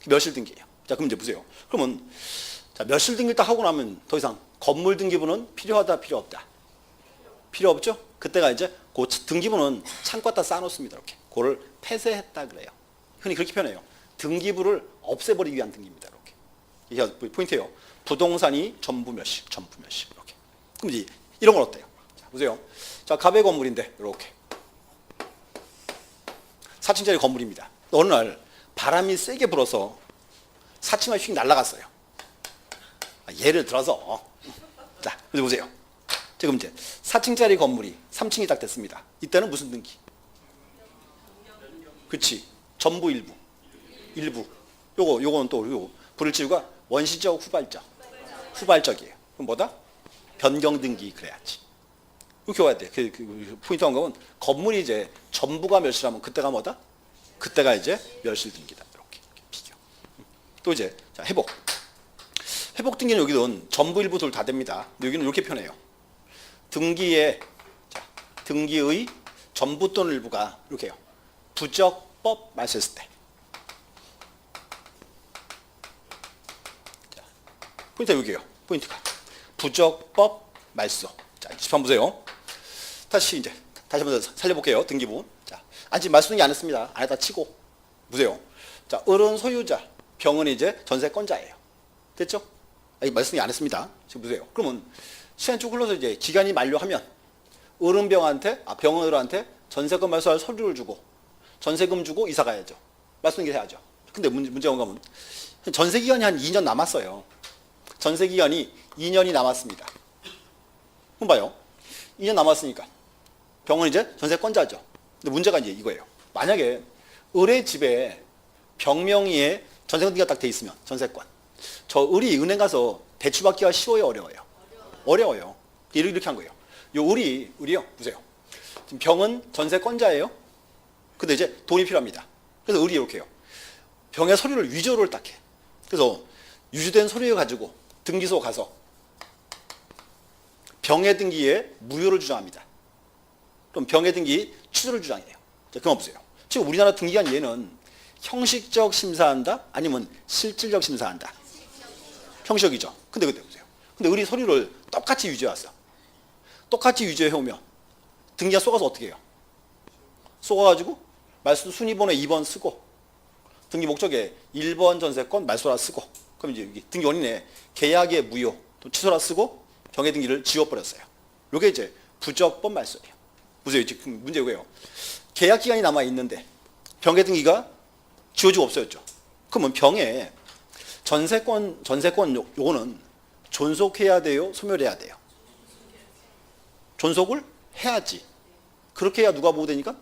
멸실 등기예요. 자, 그럼 이제 보세요. 그러면 자, 멸실 등기를 딱 하고 나면 더 이상 건물 등기부는 필요하다, 필요 없다. 필요 없죠? 그때가 이제 그 등기부는 창고에다 쌓아놓습니다. 이렇게. 그거를 폐쇄했다 그래요. 흔히 그렇게 표현해요. 등기부를 없애버리기 위한 등기입니다. 이렇게. 이게 포인트예요. 부동산이 전부 몇십, 전부 몇십. 이렇게. 그럼 이제 이런 건 어때요? 자, 보세요. 자, 갑의 건물인데 이렇게 4층짜리 건물입니다. 어느 날 바람이 세게 불어서 4층이 휙 날아갔어요. 예를 들어서 자, 그래서 보세요. 지금 이제 4층짜리 건물이 3층이 딱 됐습니다. 이때는 무슨 등기? 그렇지. 전부 일부. 일부. 요거는 또 불을 지우가 원시적 후발적. 후발적이에요. 그럼 뭐다? 변경 등기 그래야지. 이렇게 와야 돼. 그 포인트 한 거는 건물이 이제 전부가 멸실하면 그때가 뭐다? 그때가 이제 멸실 등기다. 이렇게 비교. 또 이제 자, 회복. 회복 등기는 여기는 전부 일부 둘 다 됩니다. 근데 여기는 이렇게 표현해요. 등기의 전부 또는 일부가 이렇게 해요. 부적법 말소했을 때. 자, 포인트가 여기에요. 포인트가. 부적법 말소. 자, 집한 보세요. 다시 한번 살려볼게요. 등기부. 자, 아직 말소등기 안 했습니다. 안에다 치고 보세요. 자, 을은 소유자, 병은 이제 전세권자예요. 됐죠? 아직 말소등기 안 했습니다. 지금 보세요. 그러면 시간이 쭉 흘러서 이제 기간이 만료하면 을은 병은 을한테 전세권 말소할 서류를 주고 전세금 주고 이사 가야죠. 말소등기 해야죠. 근데 문제가 뭔가 하면 전세 기간이 한 2년 남았어요. 전세 기간이 2년이 남았습니다. 그럼 봐요. 2년 남았으니까 병은 이제 전세권자죠. 근데 문제가 이제 이거예요. 만약에 을의 집에 병명의에 전세권 등기가 딱 돼 있으면 전세권. 저 을이 은행 가서 대출 받기가 쉬워요, 어려워요? 어려워요. 이렇게 한 거예요. 요 을이요. 보세요. 지금 병은 전세권자예요. 근데 이제 돈이 필요합니다. 그래서 을이 이렇게 해요. 병의 서류를 위조를 딱 해. 그래서 위조된 서류 가지고 등기소 가서 병의 등기에 무효를 주장합니다. 그럼 병의 등기 취소를 주장해요. 자, 그럼 보세요. 지금 우리나라 등기관 얘는 형식적 심사한다? 아니면 실질적 심사한다? 형식이죠. 근데 보세요. 근데 을이 서류를 똑같이 위조해왔어. 똑같이 위조해오면 등기가 속아서 어떻게 해요? 속아가지고 말소 순위번호 2번 쓰고 등기 목적에 1번 전세권 말소라 쓰고 그럼 이제 여기 등기 원인에 계약의 무효 또 취소라 쓰고 병의 등기를 지워버렸어요. 이게 이제 부적법 말소예요. 보세요. 지금 문제가 왜요? 계약 기간이 남아 있는데 병의 등기가 지워지고 없어졌죠. 그러면 병의 전세권 요거는 존속해야 돼요? 소멸해야 돼요? 존속을 해야지. 그렇게 해야 누가 보호되니까?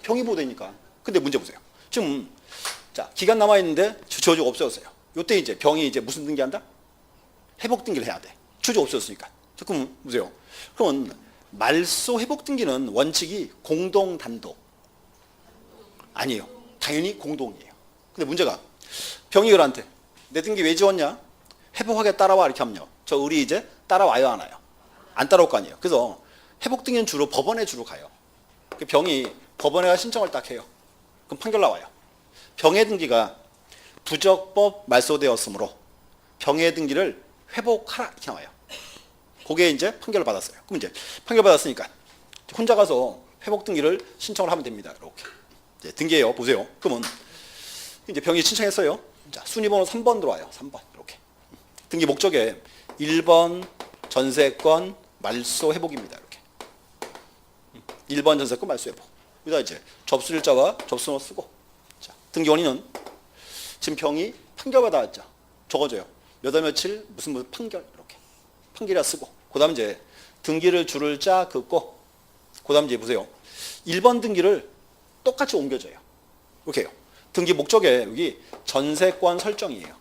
병이 보호되니까. 근데 문제 보세요. 지금 자 기간 남아 있는데 지워지고 없어졌어요. 요때 이제 병이 이제 무슨 등기한다? 회복 등기를 해야 돼. 지워지고 없어졌으니까. 그럼 보세요. 그러면 말소 회복 등기는 원칙이 공동 단독 아니에요. 당연히 공동이에요. 근데 문제가 병이 을한테 내 등기 왜 지웠냐? 회복하게 따라와 이렇게 하면요. 저 을이 이제 따라와요 안 와요? 안 따라올 거 아니에요. 그래서 회복 등기는 주로 법원에 주로 가요. 병이 법원에 가 신청을 딱 해요. 그럼 판결 나와요. 병의 등기가 부적법 말소되었으므로 병의 등기를 회복하라 이렇게 나와요. 그게 이제 판결을 받았어요. 그럼 이제 판결 받았으니까 혼자 가서 회복 등기를 신청을 하면 됩니다. 이렇게 이제 등기해요. 보세요. 그러면 이제 병이 신청했어요. 자, 순위번호 3번 들어와요. 3번 이렇게 등기 목적에 1번 전세권 말소 회복입니다. 이렇게 1번 전세권 말소 회복. 여기다 이제 접수일자와 접수번호 쓰고 자, 등기 원인은 지금 병이 판결 받았죠. 적어줘요. 몇 월 며칠 무슨 판결 이렇게 판결이라 쓰고 그다음 이제 등기를 줄을 짜 긋고 그다음 이제 보세요. 1번 등기를 똑같이 옮겨줘요. 이렇게 해요. 등기 목적에 여기 전세권 설정이에요.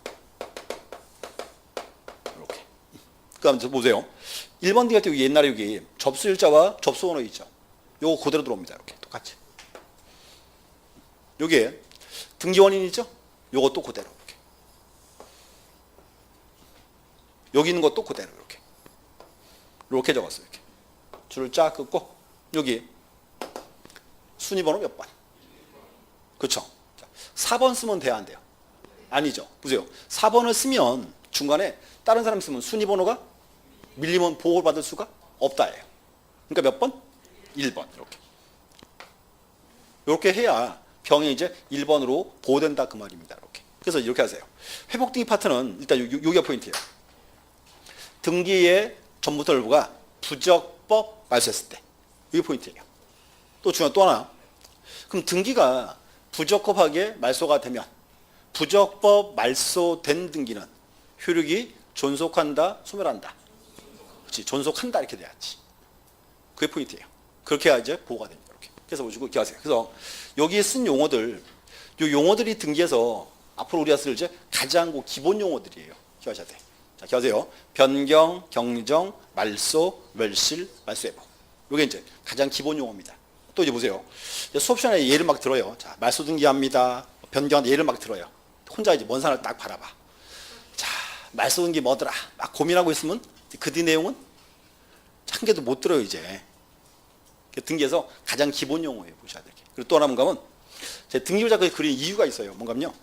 이렇게. 그다음 이제 보세요. 1번 등기 할 때 여기 옛날에 여기 접수일자와 접수번호 있죠. 요거 그대로 들어옵니다. 이렇게 똑같이. 여기에 등기 원인 있죠? 요것도 그대로 이렇게. 여기 있는 것도 그대로 이렇게 적었어요. 이렇게 줄을 쫙 긋고 여기 순위번호 몇 번? 그렇죠? 4번 쓰면 돼야 안 돼요? 아니죠. 보세요. 4번을 쓰면 중간에 다른 사람 쓰면 순위번호가 밀리면 보호를 받을 수가 없다예요. 그러니까 몇 번? 1번 이렇게 해야 병이 이제 1번으로 보호된다 그 말입니다. 이렇게. 그래서 이렇게 하세요. 회복 등기 파트는 일단 여기가 포인트예요. 등기의 전부터 일부가 부적법 말소했을 때 이게 포인트예요. 또 중요한 또 하나. 그럼 등기가 부적법하게 말소가 되면 부적법 말소된 등기는 효력이 존속한다, 소멸한다. 그렇지, 존속한다 이렇게 돼야지. 그게 포인트예요. 그렇게 해야 이제 보호가 됩니다. 이렇게. 그래서 보시고 기억하세요. 그래서 여기에 쓴 용어들, 요 용어들이 등기에서 앞으로 우리가 쓸 이제 가장 기본 용어들이에요. 기억하셔야 돼. 자, 기억하세요. 변경, 경정, 말소, 멸실, 말소회복. 이게 이제 가장 기본 용어입니다. 또 이제 보세요. 이제 수업 시간에 예를 막 들어요. 자, 말소 등기합니다. 변경한 예를 막 들어요. 혼자 이제 먼 산을 딱 바라봐. 자, 말소 등기 뭐더라? 막 고민하고 있으면 그 뒤 내용은 한 개도 못 들어요 이제. 등기에서 가장 기본 용어예요. 보셔야 될 게. 그리고 또 하나 뭔가면 제 등기부 작가에 그린 이유가 있어요. 뭔가면요.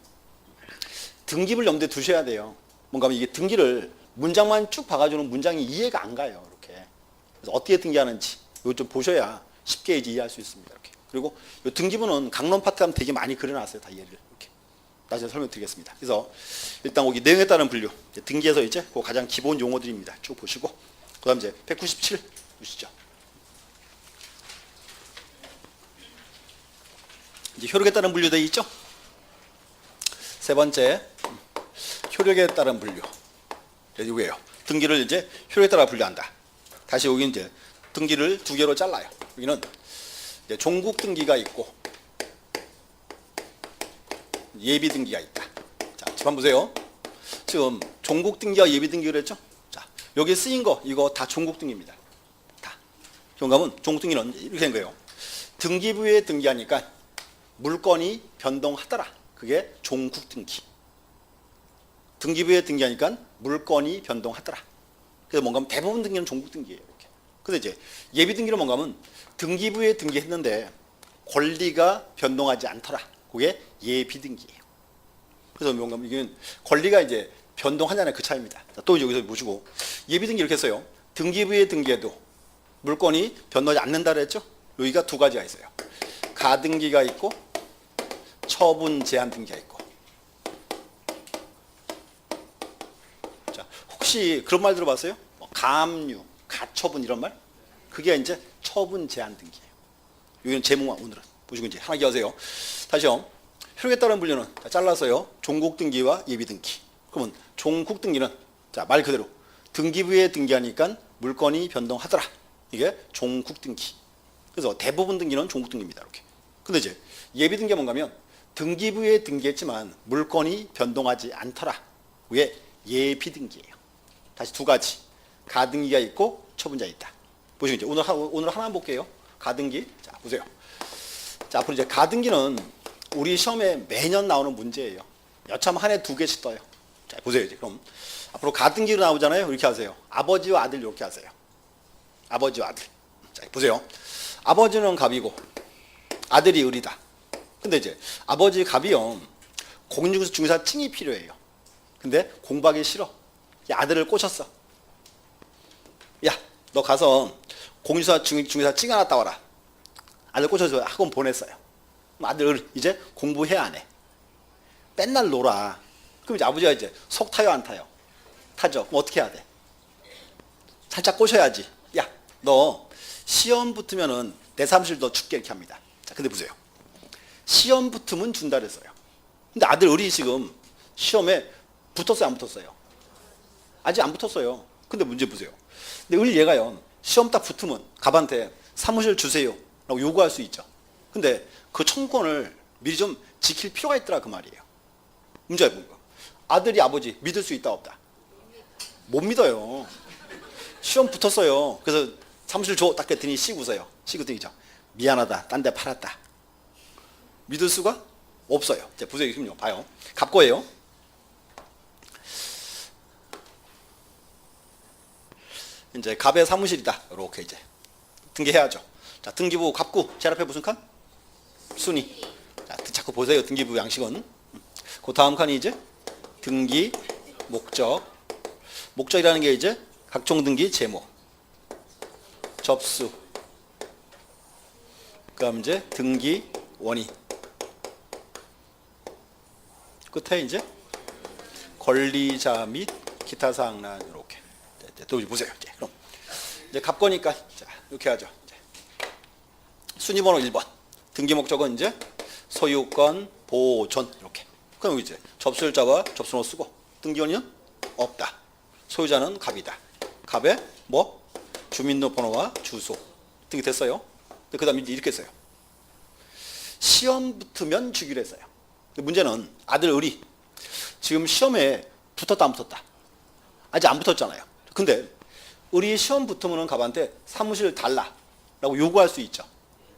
등기부를 염두에 두셔야 돼요. 뭔가면 이게 등기를 문장만 쭉 봐가지고는 문장이 이해가 안 가요. 이렇게. 그래서 어떻게 등기하는지 이거 좀 보셔야 쉽게 이제 이해할 수 있습니다. 이렇게. 그리고 이 등기부는 강론 파트 하면 되게 많이 그려놨어요. 다 예를 이렇게. 나중에 설명드리겠습니다. 그래서 일단 거기 내용에 따른 분류. 등기에서 이제 그 가장 기본 용어들입니다. 쭉 보시고 그다음 이제 197 보시죠. 이제 효력에 따른 분류 되어 있죠? 세 번째, 효력에 따른 분류. 이거예요. 등기를 이제 효력에 따라 분류한다. 다시 여기 이제 등기를 두 개로 잘라요. 여기는 이제 종국 등기가 있고 예비 등기가 있다. 자, 지금 보세요. 지금 종국 등기와 예비 등기를 했죠? 자, 여기 쓰인 거 이거 다 종국 등기입니다. 다. 경감은 종국 등기는 이렇게 된 거예요. 등기부에 등기하니까 물건이 변동하더라. 그게 종국 등기. 등기부에 등기하니까 물건이 변동하더라. 그래서 뭔가 하면 대부분 등기는 종국 등기예요. 이렇게. 근데 이제 예비 등기는 뭔가 하면 등기부에 등기했는데 권리가 변동하지 않더라. 그게 예비 등기예요. 그래서 뭔가 하면 이게 권리가 이제 변동하냐는 그 차이입니다. 자, 또 여기서 보시고 예비 등기 이렇게 했어요. 등기부에 등기해도 물건이 변동하지 않는다 그랬죠? 여기가 두 가지가 있어요. 가등기가 있고 처분 제한 등기가 있고. 자, 혹시 그런 말 들어봤어요? 가압류, 가처분 이런 말? 그게 이제 처분 제한 등기예요. 여기는 제목만 오늘은 보시고 이제 하나 기하세요. 다시요. 효력에 따른 분류는 자, 잘라서요. 종국 등기와 예비 등기. 그러면 종국 등기는 자, 말 그대로 등기부에 등기하니까 물건이 변동하더라. 이게 종국 등기. 그래서 대부분 등기는 종국 등기입니다. 이렇게. 근데 이제 예비 등기가 뭔가면 등기부에 등기했지만 물건이 변동하지 않더라. 왜 예비 등기예요. 다시 두 가지. 가등기가 있고 처분자 있다. 보시면 이제 오늘 하나만 볼게요. 가등기. 자, 보세요. 자, 앞으로 이제 가등기는 우리 시험에 매년 나오는 문제예요. 여참 한 해 2개씩 떠요. 자, 보세요. 이제 그럼 앞으로 가등기로 나오잖아요. 이렇게 하세요. 아버지와 아들 이렇게 하세요. 아버지와 아들. 자, 보세요. 아버지는 갑이고 아들이 을이다. 근데 이제 아버지 갑이요. 공인중개사 증이 필요해요. 근데 공부하기 싫어. 아들을 꼬셨어. 야, 너 가서 공인중개사 증 하나 따와라. 아들 꼬셔서 학원 보냈어요. 아들 이제 공부해야 안 해. 맨날 놀아. 그럼 이제 아버지가 이제 속 타요 안 타요? 타죠. 그럼 어떻게 해야 돼? 살짝 꼬셔야지. 야, 너 시험 붙으면은 내 사무실 너 줄게 이렇게 합니다. 자, 근데 보세요. 시험 붙으면 준다 그랬어요. 근데 아들 을이 지금 시험에 붙었어요 안 붙었어요? 아직 안 붙었어요. 근데 문제 보세요. 근데 을 얘가요. 시험 딱 붙으면 갑한테 사무실 주세요 라고 요구할 수 있죠. 근데 그 청구권을 미리 좀 지킬 필요가 있더라 그 말이에요. 문제가 뭔가? 아들이 아버지 믿을 수 있다 없다? 못 믿어요. 시험 붙었어요. 그래서 사무실 줘 딱 했더니 씩 웃어요. 씩 웃더니죠. 미안하다. 딴 데 팔았다. 믿을 수가 없어요. 자, 보세요. 지금요. 봐요. 갑 거예요. 이제 갑의 사무실이다. 이렇게 이제 등기해야죠. 자, 등기부 갑구 제일 앞에 무슨 칸? 순위. 자, 자꾸 보세요. 등기부 양식은. 그 다음 칸이 이제 등기 목적. 목적이라는 게 이제 각종 등기 제목, 접수. 그다음 이제 등기 원인. 끝에 이제 권리자 및 기타 사항란 이렇게. 또 보세요. 이제 그럼 이제 갑거니까 자, 이렇게 하죠. 이제. 순위번호 1번. 등기 목적은 이제 소유권 보존 이렇게. 그럼 이제 접수일자와 접수번호 쓰고 등기원인은 없다. 소유자는 갑이다. 갑에 뭐 주민등록번호와 주소 등기 됐어요. 그 다음에 이렇게 써요. 시험 붙으면 주기로 했어요. 문제는 아들 을이 지금 시험에 붙었다 안 붙었다? 아직 안 붙었잖아요. 근데 을이 시험 붙으면 갑한테 사무실 달라 라고 요구할 수 있죠.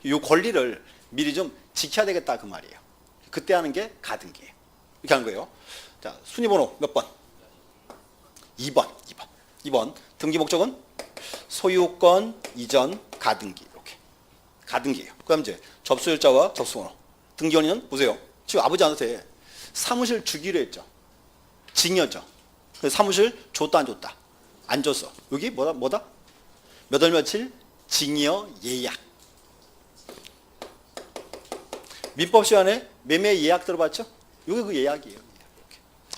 이 권리를 미리 좀 지켜야 되겠다 그 말이에요. 그때 하는 게 가등기예요. 이렇게 하는 거예요. 자, 순위번호 몇 번? 2번. 등기 목적은 소유권 이전 가등기 이렇게. 가등기예요. 그다음 이제 접수일자와 접수번호. 등기원인은 보세요. 지금 아버지한테 사무실 주기로 했죠. 징여죠. 사무실 줬다 안 줬다? 안 줬어. 여기 뭐다? 몇 월 며칠 징여 예약. 민법 시간에 매매 예약 들어봤죠? 이게 그 예약이에요.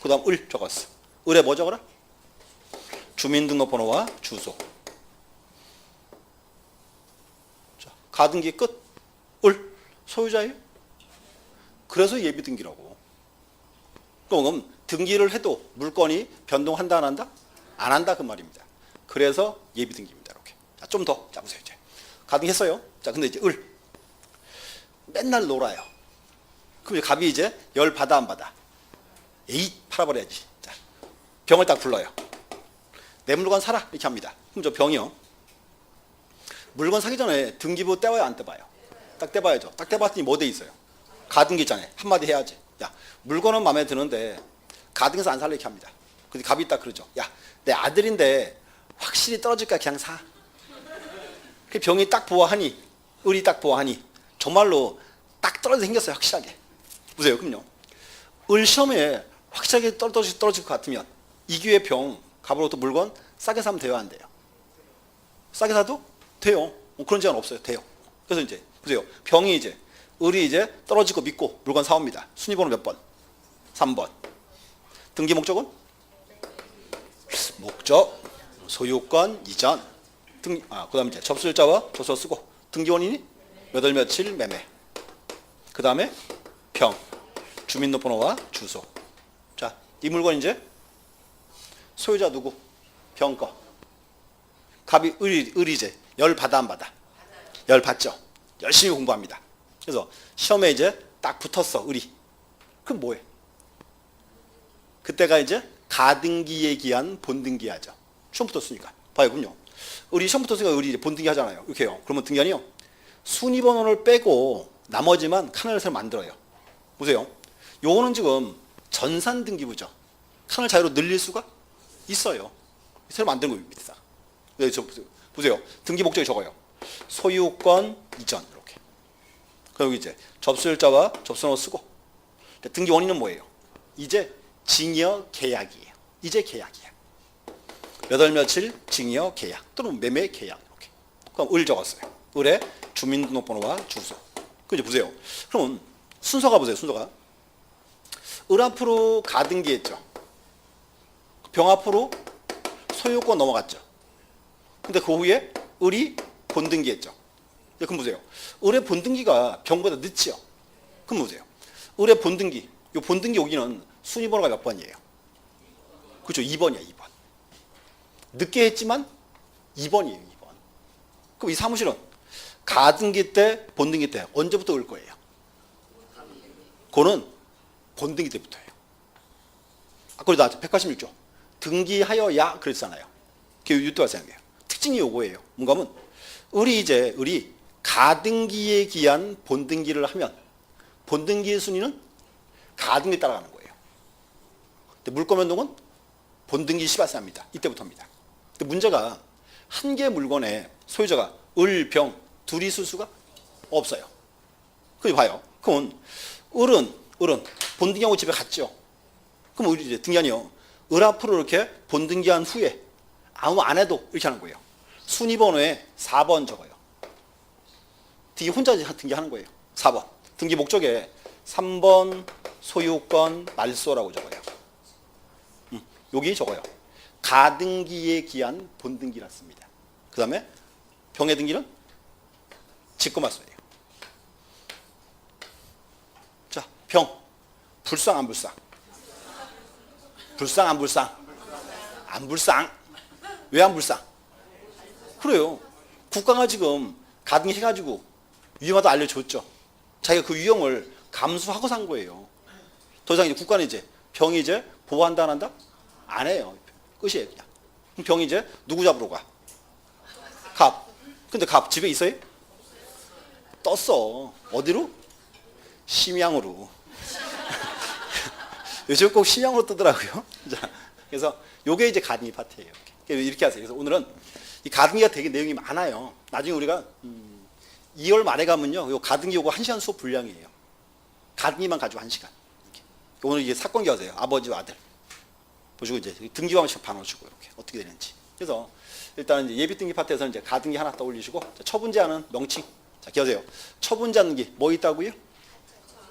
그 다음 을 적었어. 을에 뭐 적어라? 주민등록번호와 주소. 자, 가등기 끝. 을 소유자예요. 그래서 예비등기라고. 그럼 등기를 해도 물건이 변동한다 안 한다? 안 한다 그 말입니다. 그래서 예비등기입니다. 이렇게. 자, 좀 더. 자, 보세요. 이제. 가등기 했어요. 자, 근데 이제 을. 맨날 놀아요. 그럼 이제 갑이 이제 열 받아 안 받아? 에이, 팔아버려야지. 자, 병을 딱 불러요. 내 물건 사라 이렇게 합니다. 그럼 저 병이요. 물건 사기 전에 등기부 떼봐요 안 떼봐요? 딱 떼봐야죠. 딱 떼봤더니 뭐 돼 있어요? 가등기 있잖아요. 한마디 해야지. 야, 물건은 마음에 드는데 가등기에서 안 살래 이렇게 합니다. 근데 갑이 딱 그러죠. 야, 내 아들인데 확실히 떨어질까 그냥 사. 그 병이 딱 보아하니, 을이 딱 보아하니 정말로 딱 떨어져 생겼어요. 확실하게. 보세요. 그럼요. 을 시험에 확실하게 떨어질 것 같으면 이 기회에 병 갑으로부터 물건 싸게 사면 돼요 안 돼요? 싸게 사도 돼요. 그런 제한 없어요. 돼요. 그래서 이제 보세요. 병이 이제 을이 이제 떨어질 거 믿고 물건 사옵니다. 순위번호 몇 번? 3번. 등기 목적은? 목적 소유권 이전. 그다음에 이제 접수일자와 조서 쓰고 등기 원인이 몇 월 며칠 매매. 그 다음에 병, 주민등록번호와 주소. 자, 이 물건 이제 소유자 누구? 병 거. 갑이 을이제. 열 받아 안 받아? 열 받죠. 열심히 공부합니다. 그래서 시험에 이제 딱 붙었어, 을이. 그럼 뭐해? 그때가 이제 가등기에 기한 본등기 하죠. 시험 붙었으니까. 봐요, 그럼요. 을이 시험 붙었으니까 을이 이제 본등기 하잖아요. 이렇게 해요. 그러면 등기한이요. 순위번호를 빼고 나머지만 칸을 새로 만들어요. 보세요. 요거는 지금 전산등기부죠. 칸을 자유로 늘릴 수가 있어요. 새로 만든 겁니다. 네, 보세요. 등기 목적이 적어요. 소유권 이전 이렇게. 그럼 여기 이제 접수일자와 접수번호 쓰고. 등기 원인은 뭐예요? 이제 징여 계약이에요. 이제 계약이에요. 몇 월 며칠 징여 계약 또는 매매 계약 이렇게. 그럼 을 적었어요. 을에 주민등록번호와 주소. 그 이제 보세요. 그러면 순서가 보세요. 순서가 을 앞으로 가등기했죠. 병 앞으로 소유권 넘어갔죠. 근데 그 후에 을이 본등기했죠. 그럼 보세요. 을의 본등기가 병보다 늦지요. 그럼 보세요. 을의 본등기, 이 본등기 여기는 순위번호가 몇 번이에요? 그렇죠. 2번이야, 2번. 늦게 했지만 2번이에요, 2번. 그럼 이 사무실은 가등기 때, 본등기 때 언제부터 을 거예요? 그거는 본등기 때부터예요. 아까 나왔죠. 186조. 등기하여야 그랬잖아요. 그게 유도화생이에요. 특징이 요거예요. 뭔가 하면 을이 가등기에 기한 본등기를 하면 본등기의 순위는 가등기에 따라가는 거예요. 근데 물권변동은 본등기 시발사입니다. 이때부터입니다. 근데 문제가 한 개 물건에 소유자가 을, 병 둘이 있을 수가 없어요. 그럼 봐요. 그러면 을은 본등기하고 집에 갔죠. 그럼 우리 이제 등기한이요. 을 앞으로 이렇게 본등기한 후에 아무 안 해도 이렇게 하는 거예요. 순위번호에 4번 적어요. 등기 혼자 등기하는 거예요. 4번. 등기 목적에 3번 소유권 말소라고 적어요. 여기 적어요. 가등기에 기한 본등기라 씁니다. 그 다음에 병의 등기는 직권말소예요. 자, 병. 불상 안 불상? 불상 안 불상? 안 불상. 왜 안 불상? 그래요. 국가가 지금 가등기 해가지고 위험하다 알려줬죠. 자기가 그 위험을 감수하고 산 거예요. 더 이상 이제 국가는 이제 병이 이제 보호한다 안 한다? 안 해요. 끝이에요, 그냥. 그럼 병이 이제 누구 잡으러 가? 갑. 근데 갑 집에 있어요? 떴어. 어디로? 심양으로. 요즘 꼭 심양으로 뜨더라고요. 자, 그래서 요게 이제 가등기 파트예요. 이렇게 하세요. 그래서 오늘은 이 가등기가 되게 내용이 많아요. 나중에 우리가 2월 말에 가면요, 요 가등기 요거 1시간 수업 분량이에요. 가등기만 가지고 1시간. 이렇게. 오늘 이게 사건 교화세요. 아버지와 아들. 보시고 이제 등기부 한 번씩 봐놓으시고 이렇게 어떻게 되는지. 그래서 일단 이제 예비 등기 파트에서는 이제 가등기 하나 떠올리시고 처분제하는 명칭. 자, 기억하세요. 처분제하는 게 뭐 있다고요?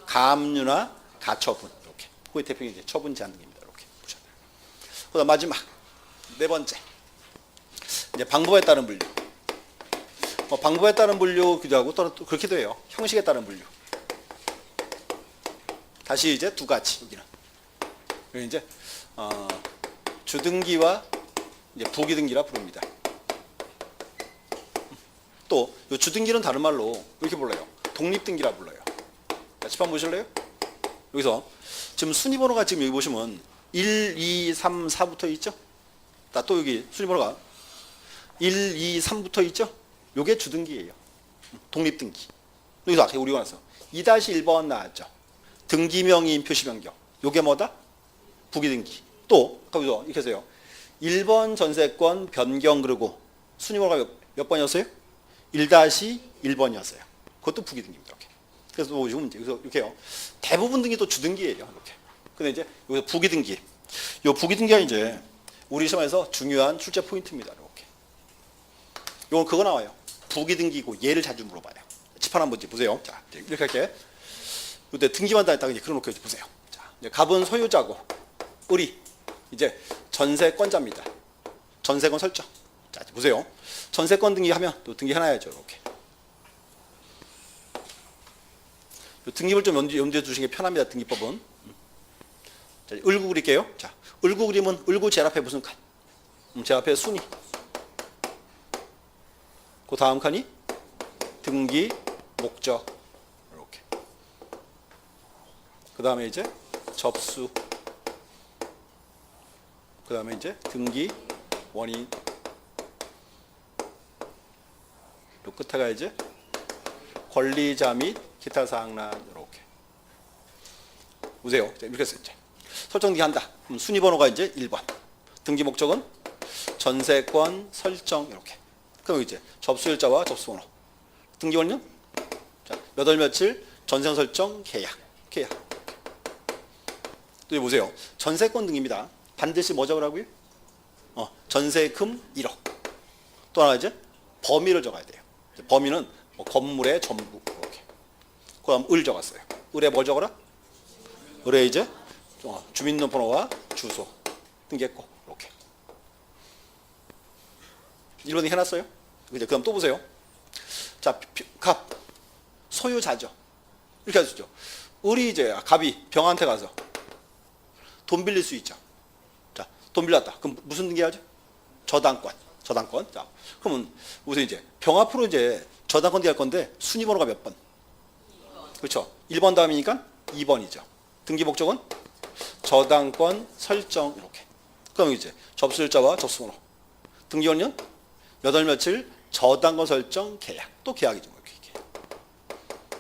가압류나 가처분 이렇게. 그게 대표적인 이제 처분제하는 게입니다. 이렇게 보셨나요? 그다음 마지막 네 번째. 이제 방법에 따른 분류. 방법에 따른 분류 기도하고 또 그렇게도 해요. 형식에 따른 분류. 다시 이제 두 가지 여기는. 여기 이제 주등기와 이제 부기등기라 부릅니다. 또 이 주등기는 다른 말로 이렇게 불러요. 독립등기라 불러요. 자, 집 한번 보실래요? 여기서 지금 순위번호가 지금 여기 보시면 1, 2, 3, 4부터 있죠? 또 여기 순위번호가 1, 2, 3부터 있죠? 요게 주등기예요. 독립등기. 여기서 아까 우리가 나서 2-1번 나왔죠. 등기명의인 표시변경. 요게 뭐다? 부기등기. 또 거기서 이렇게 해서요. 1번 전세권 변경 그리고 순위번호가 몇 번이었어요? 1-1번이었어요. 그것도 부기등기입니다. 이렇게. 그래서 보시면 여기서 이렇게 해요. 대부분 등기 또 주등기예요. 이렇게. 근데 이제 여기서 부기등기. 요 부기등기가 이제 우리 시험에서 중요한 출제 포인트입니다. 이렇게. 요건 그거 나와요. 부기등기고 얘를 자주 물어봐요. 집 하나 한번 보세요. 자, 이렇게 할게. 이때 등기만 다 이제 그려놓고 보세요. 자, 이제 갑은 소유자고 을이 이제 전세권자입니다. 전세권 설정. 자, 보세요. 전세권 등기하면 또 등기해놔야죠. 이렇게. 등기를 좀 염두에 두시는 게 편합니다. 등기법은. 자, 을구 그릴게요. 자, 을구 그리면 을구 제일 앞에 무슨 칸? 제일 앞에 순위. 그 다음 칸이 등기 목적. 이렇게. 그 다음에 이제 접수. 그 다음에 이제 등기 원인. 요 끝에가 이제 권리자 및 기타 사항란. 이렇게. 보세요. 이렇게 했어요. 설정 등기한다. 그럼 순위 번호가 이제 1번. 등기 목적은 전세권 설정. 이렇게. 그럼 이제 접수일자와 접수번호. 등기 원료는 자, 몇 월 며칠 전세 설정 계약. 또 보세요. 전세권 등기입니다. 반드시 뭐 적으라고요? 전세금 1억. 또 하나 이제 범위를 적어야 돼요. 범위는 뭐 건물의 전부. 이렇게. 그다음 을 적었어요. 을에 뭐 적어라? 을에 이제 주민등록번호와 주소 등기했고. 이렇게. 1번이 해놨어요. 이제 그다음 또 보세요. 자, 갑 소유자죠. 이렇게 하시죠. 을이 이제 갑이 병한테 가서 돈 빌릴 수 있죠. 자, 돈 빌렸다. 그럼 무슨 등기하죠? 저당권. 자, 그러면 우선 이제 병 앞으로 이제 저당권 등기할 건데 순위 번호가 몇 번? 그렇죠. 1번 다음이니까 2번이죠. 등기 목적은 저당권 설정. 이렇게. 그럼 이제 접수일자와 접수번호. 등기 원료는 몇 월 며칠 저당권 설정 계약. 또 계약이죠. 이렇게.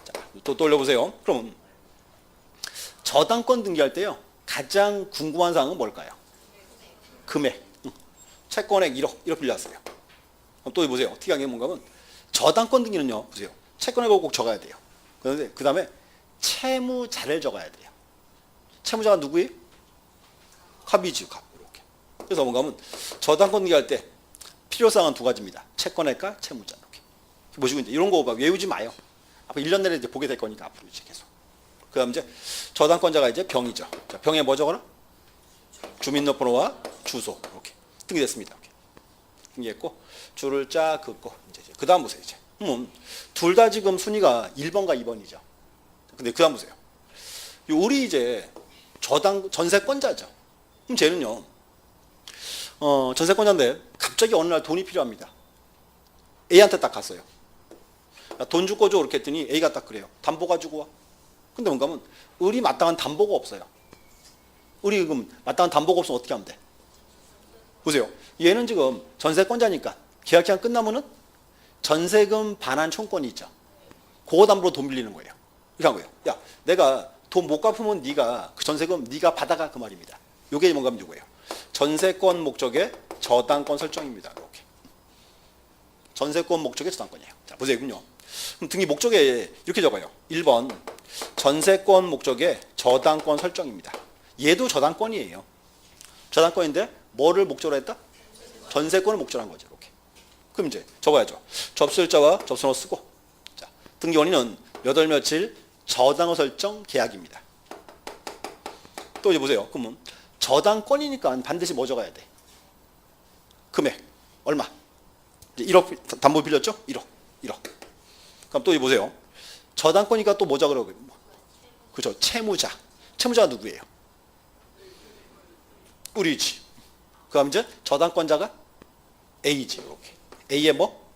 자, 또 올려보세요. 그럼 저당권 등기할 때요. 가장 궁금한 사항은 뭘까요? 금액. 채권액 1억 빌렸어요. 그럼 또 보세요. 특이한 게 뭔가 하면 저당권 등기는요. 보세요. 채권액을 꼭 적어야 돼요. 그런데 그 다음에 채무자를 적어야 돼요. 채무자가 누구예요? 갑이지, 갑. 이렇게. 그래서 뭔가 하면 저당권 등기할 때 필요사항은 두 가지입니다. 채권액과 채무자. 이렇게. 보시고 이제 이런 거 외우지 마요. 앞으로 1년 내내 이제 보게 될 거니까 앞으로 이제 계속. 그 다음 이제 저당권자가 이제 병이죠. 자, 병에 뭐 적어라? 주민등록번호와 주소. 이렇게. 등기됐습니다. 이렇게. 등기했고, 줄을 쫙 긋고, 이제 그 다음 보세요. 이제. 둘 다 지금 순위가 1번과 2번이죠. 근데 그 다음 보세요. 우리 이제 전세권자죠. 그럼 쟤는요, 전세권자인데 갑자기 어느 날 돈이 필요합니다. A한테 딱 갔어요. 돈 줄 거죠? 이렇게 했더니 A가 딱 그래요. 담보 가지고 와. 근데 뭔가 하면 을이 마땅한 담보가 없어요. 을이 그럼 마땅한 담보가 없으면 어떻게 하면 돼? 보세요. 얘는 지금 전세권자니까 계약기간 끝나면은 전세금 반환 청권이 있죠. 그거 담보로 돈 빌리는 거예요. 이렇게 한 거예요. 야, 내가 돈 못 갚으면 네가 그 전세금 네가 받아가 그 말입니다. 요게 뭔가 하면 이거예요. 전세권 목적의 저당권 설정입니다. 이렇게. 전세권 목적의 저당권이에요. 자, 보세요. 그럼 등기 목적에 이렇게 적어요. 1번 전세권 목적의 저당권 설정입니다. 얘도 저당권이에요. 저당권인데 뭐를 목적으로 했다? 전세권을 목적으로 한 거죠. 이렇게. 그럼 이제 적어야죠. 접수일자와 접수번호 쓰고. 자, 등기 원인은 몇 월 며칠 저당권 설정 계약입니다. 또 이제 보세요. 그러면 저당권이니까 반드시 뭐 적어야 돼? 금액 얼마? 이제 1억 담보 빌렸죠? 1억. 그럼 또 보세요. 저당권이니까 또 뭐 적으라고요? 그렇죠. 채무자. 채무자가 누구예요? 우리지. 그다음 이제 저당권자가 A지. 이렇게. A의 뭐?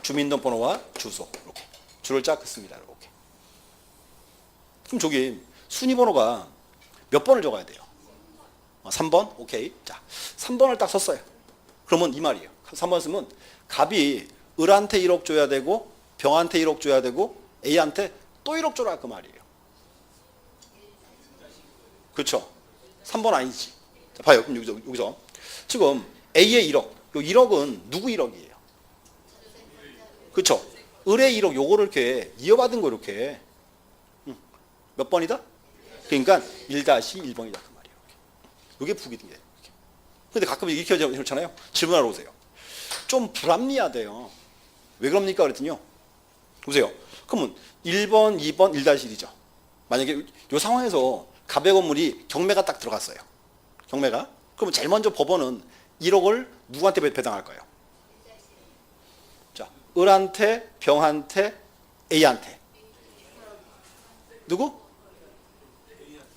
주민등록번호와 주소. 이렇게. 줄을 쫙 긋습니다. 이렇게. 그럼 저기 순위 번호가 몇 번을 적어야 돼요? 3번? 오케이. 자, 3번을 딱 썼어요. 그러면 이 말이에요. 3번 쓰면 갑이 을한테 1억 줘야 되고 병한테 1억 줘야 되고 A한테 또 1억 줘라 그 말이에요. 그렇죠? 3번 아니지. 자, 봐요. 그럼 여기서 지금 A의 1억. 요 1억은 누구 1억이에요? 그렇죠? 을의 1억 요거를 이렇게 이어받은 거 이렇게 몇 번이다? 그러니까 1-1번이다 그 말이에요. 이게 부기등기예요. 근데 가끔 이렇게 그렇잖아요. 질문하러 오세요. 좀 불합리하대요. 왜 그럽니까? 그랬더니요. 보세요. 그러면 1번, 2번, 1-1이죠. 만약에 이 상황에서 갑의 건물이 경매가 딱 들어갔어요. 경매가. 그러면 제일 먼저 법원은 1억을 누구한테 배당할까요? 자, 을한테, 병한테, A한테. 누구?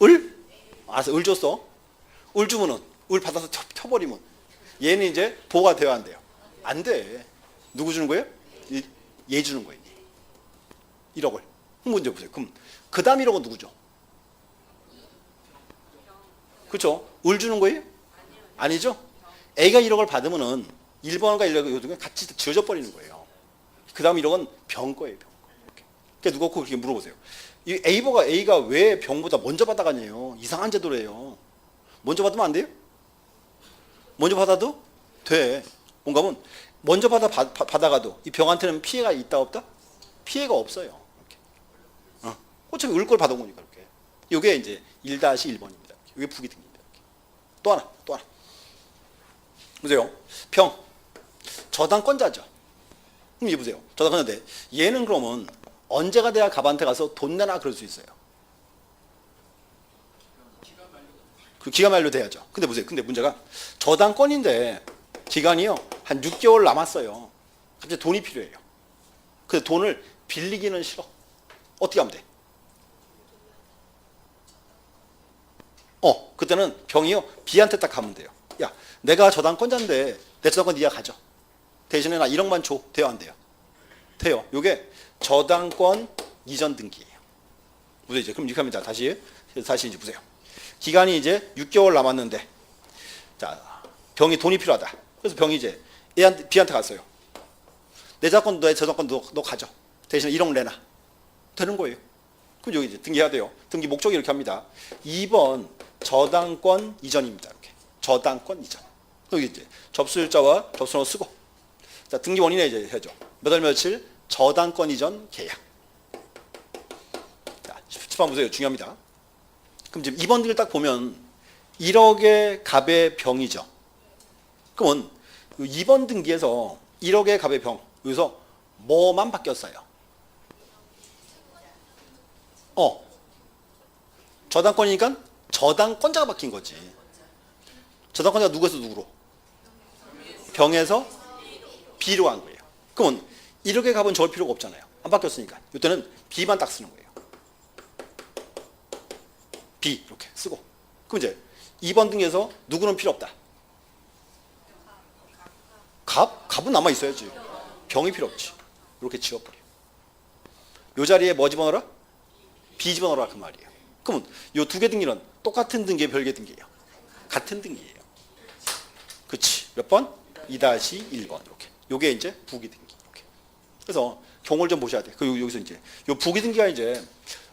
을? 알았어, 을 줬어. 을 주면은 을 받아서 켜버리면 얘는 이제 보호가 돼야 안 돼요? 안 돼. 누구 주는 거예요? 얘 주는 거예요. 1억을. 문제 보세요. 그럼 그 다음 1억은 누구죠? 그렇죠? 을 주는 거예요? 아니죠? A가 1억을 받으면은 1번과 1억이 같이 지어져 버리는 거예요. 그 다음 1억은 병 거예요. 병. 그러니까 누가 그렇게 물어보세요. 이 A가 왜 병보다 먼저 받아가냐요? 이상한 제도래요. 먼저 받으면 안 돼요? 먼저 받아도 돼. 뭔가 하면 먼저 받아가도 이 병한테는 피해가 있다 없다? 피해가 없어요. 이렇게. 어차피 을 걸 받아온 거니까 이렇게. 이게 이제 1-1번입니다. 이게 부기 등기입니다. 또 하나. 보세요. 병. 저당권자죠. 그럼 얘 보세요. 저당권자인데 얘는 그러면 언제가 돼야 갑한테 가서 돈 내놔 그럴 수 있어요? 그 기간 만료돼야죠. 근데 보세요. 근데 문제가 저당권인데 기간이요 한 6개월 남았어요. 갑자기 돈이 필요해요. 근데 돈을 빌리기는 싫어. 어떻게 하면 돼? 그때는 병이요 B한테 딱 가면 돼요. 야, 내가 저당권자인데 내 저당권 네가 가져. 대신에 나 1억만 줘. 돼요 안 돼요? 돼요. 요게 저당권 이전 등기예요. 보세요. 이제 그럼 이렇게 합니다. 다시 이제 보세요. 기간이 이제 6개월 남았는데, 자, 병이 돈이 필요하다. 그래서 병이 이제 B한테 갔어요. 내 저당권 너 가져. 대신에 1억 내놔. 되는 거예요. 그럼 여기 이제 등기해야 돼요. 등기 목적이 이렇게 합니다. 2번 저당권 이전입니다. 이렇게. 저당권 이전. 여기 이제 접수일자와 접수번호 쓰고. 자, 등기 원인에 이제 해죠. 몇 월 며칠 저당권 이전 계약. 자, 10번 보세요. 중요합니다. 그럼 지금 2번 등기를 딱 보면 1억의 갑의 병이죠. 그러면 2번 등기에서 1억의 갑의 병, 여기서 뭐만 바뀌었어요? 저당권이니까 저당권자가 바뀐 거지. 저당권자가 누구에서 누구로? 병에서 B로 간 거예요. 그러면 1억의 갑은 적을 필요가 없잖아요. 안 바뀌었으니까. 이때는 B만 딱 쓰는 거예요. B 이렇게 쓰고. 그럼 이제 2번 등에서 누구는 필요 없다. 갑은 남아 있어야지. 병이 필요 없지. 이렇게 지워버려. 이 자리에 뭐 집어넣어라? B 집어넣어라 그 말이에요. 그러면 이 두 개 등기는 똑같은 등기의 별개 등기예요. 같은 등기예요. 그치? 몇 번? 2-1번 이렇게. 요게 이제 부기 등기. 이렇게. 그래서 경우를 좀 보셔야 돼. 그 여기서 이제 요 부기 등기가 이제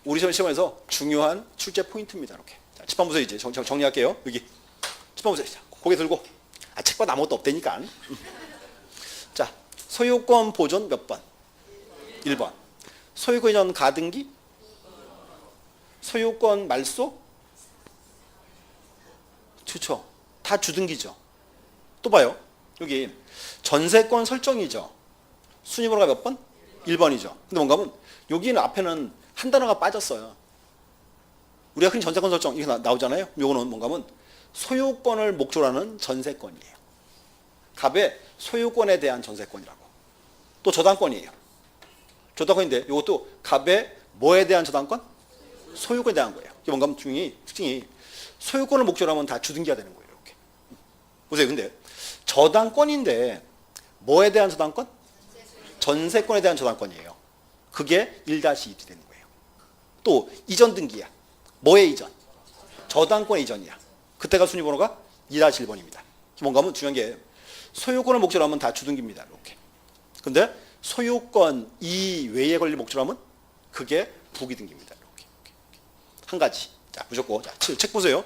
우리 시험에서 중요한 출제 포인트입니다. 이렇게. 자, 10번 보세요. 이제 정리할게요. 여기 10번 보세요. 자, 고개 들고. 책보다 아무것도 없다니까. 자, 소유권 보존 몇 번? 1번. 소유권 이전 가등기? 소유권 말소? 그렇죠. 다 주등기죠. 또 봐요. 여기 전세권 설정이죠. 순위번호가 몇 번? 1번이죠. 근데 뭔가 하면 여기는 앞에는 한 단어가 빠졌어요. 우리가 흔히 전세권 설정 이렇게 나오잖아요. 요거는 뭔가 하면 소유권을 목적으로 하는 전세권이에요. 갑의 소유권에 대한 전세권이라고. 또 저당권이에요. 저당권인데 이것도 갑의 뭐에 대한 저당권? 소유권에 대한 거예요. 이게 뭔가 하면 특징이 소유권을 목적으로 하면 다 주등기가 되는 거예요. 이렇게. 보세요. 근데 저당권인데 뭐에 대한 저당권? 전세권에 대한 저당권이에요. 그게 1-2이 되는 거예요. 또 이전 등기야. 뭐의 이전? 저당권의 이전이야. 그때가 순위번호가 2-1번입니다. 뭔가 하면 중요한 게 소유권을 목적으로 하면 다 주등기입니다. 이렇게. 근데 소유권 이외에 걸릴 목적으로 하면 그게 부기등기입니다. 이렇게. 한 가지. 자, 무조건. 자, 책 보세요.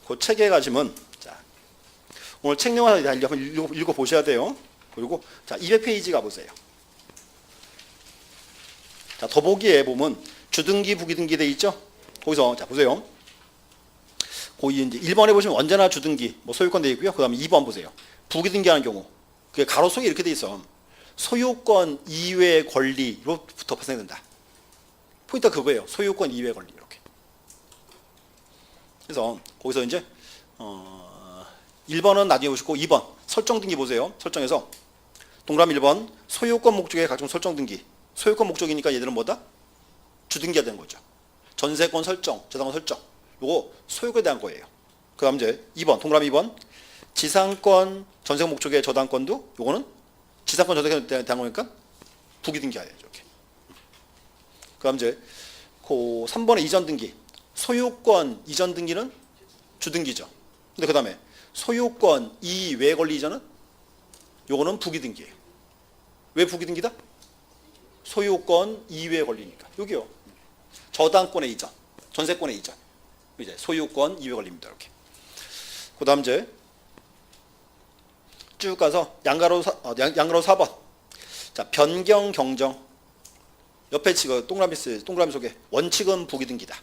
그 책에 가시면, 자, 오늘 책 내용을 한번 읽어보셔야 돼요. 그리고, 자, 200페이지 가보세요. 자, 더보기에 보면 주등기, 부기등기 돼 있죠? 거기서, 자, 보세요. 거기 이제 1번에 보시면 언제나 주등기, 뭐 소유권 돼 있고요. 그 다음에 2번 보세요. 부기등기 하는 경우. 그게 가로 속에 이렇게 돼 있어. 소유권 이외의 권리로부터 발생된다. 포인트가 그거예요. 소유권 이외의 권리. 이렇게. 그래서 거기서 이제 1번은 나중에 보시고 2번 설정 등기 보세요. 설정에서 동그라미 1번 소유권 목적의 각종 설정 등기. 소유권 목적이니까 얘들은 뭐다? 주등기가 되는 거죠. 전세권 설정, 저당권 설정. 요거 소유권에 대한 거예요. 그 다음 이제 2번, 동그라미 2번. 지상권, 전세 목적의 저당권도 요거는 지상권 전세권에 대한 거니까 부기등기가 되죠. 이렇게. 그 다음 이제 그 3번의 이전 등기. 소유권 이전 등기는 주등기죠. 근데 그 다음에 소유권 이외 권리 이전은 요거는 부기등기예요. 왜 부기등기다? 소유권 이외 권리니까. 여기요. 저당권의 이전, 전세권의 이전. 이제 소유권 이외 권리입니다. 이렇게. 그 다음 이제 쭉 가서 양가로 4번. 자, 변경 경정. 옆에 지금 동그라미 속에 원칙은 부기등기다.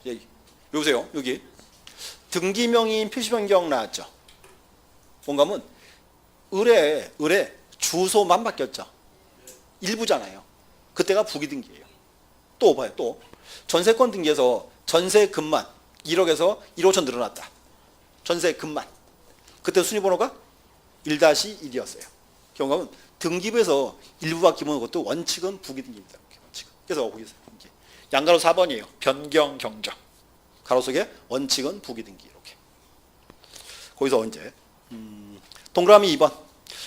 여기 보세요. 여기 등기명의인 표시 변경 나왔죠. 뭔가 하면 을의 주소만 바뀌었죠. 일부잖아요. 그때가 부기등기예요. 또 봐요. 또 전세권 등기에서 전세금만 1억에서 1억 5천 늘어났다. 전세금만. 그때 순위번호가 1-1이었어요. 경우는 등기부에서 일부 바뀌면 그것도 원칙은 부기등기입니다. 원칙은. 그래서 거기서 양가로 4번이에요. 변경 경정. 가로 속에 원칙은 부기등기. 이렇게. 거기서 언제? 동그라미 2번.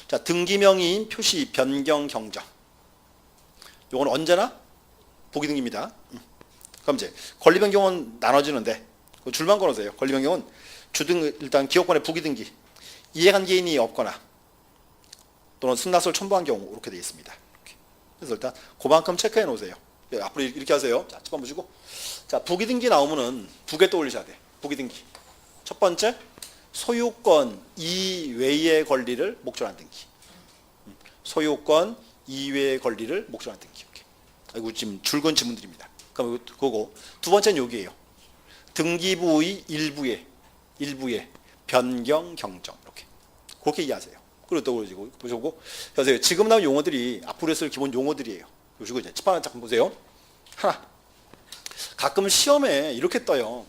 자, 등기명의인 표시 변경 경정. 요건 언제나 부기등기입니다. 그럼 이제 권리 변경은 나눠지는데 줄만 걸어서요. 권리 변경은 일단 기업권의 부기등기, 이해관계인이 없거나 또는 승낙서를 첨부한 경우 이렇게 되어 있습니다. 이렇게. 그래서 일단 그만큼 체크해 놓으세요. 앞으로 이렇게 하세요. 자, 첫 번 보시고. 자, 부기등기 나오면은 두 개 떠올리셔야 돼. 부기등기. 첫 번째, 소유권 이외의 권리를 목전한 등기. 소유권 이외의 권리를 목전한 등기. 이렇게. 아이고, 지금 줄건 지문들입니다. 그럼 그거 두 번째는 여기에요. 등기부의 일부의 변경 경정. 이렇게. 그렇게 이해하세요. 그리고 또 보시고. 그래서 지금 나온 용어들이 앞으로 쓸 기본 용어들이에요. 보시고 이제 집 하나 잠깐 보세요. 하나. 가끔 시험에 이렇게 떠요.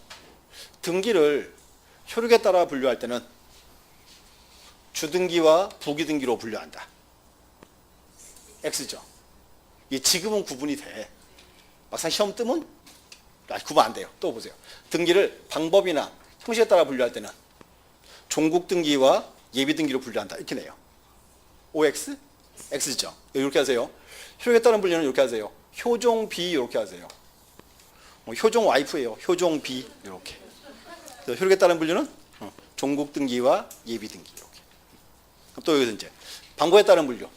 등기를 효력에 따라 분류할 때는 주등기와 부기등기로 분류한다. X죠. 이게 지금은 구분이 돼. 막상 시험 뜨면 구분 안 돼요. 또 보세요. 등기를 방법이나 형식에 따라 분류할 때는 종국 등기와 예비 등기로 분류한다. 이렇게 내요. OX? X죠. 이렇게 하세요. 효력에 따른 분류는 이렇게 하세요. 효종 B 이렇게 하세요. 효종 와이프예요. 효종 B 이렇게. 효력에 따른 분류는 종국 등기와 예비 등기 이렇게. 또 여기서 이제 방법에 따른 분류,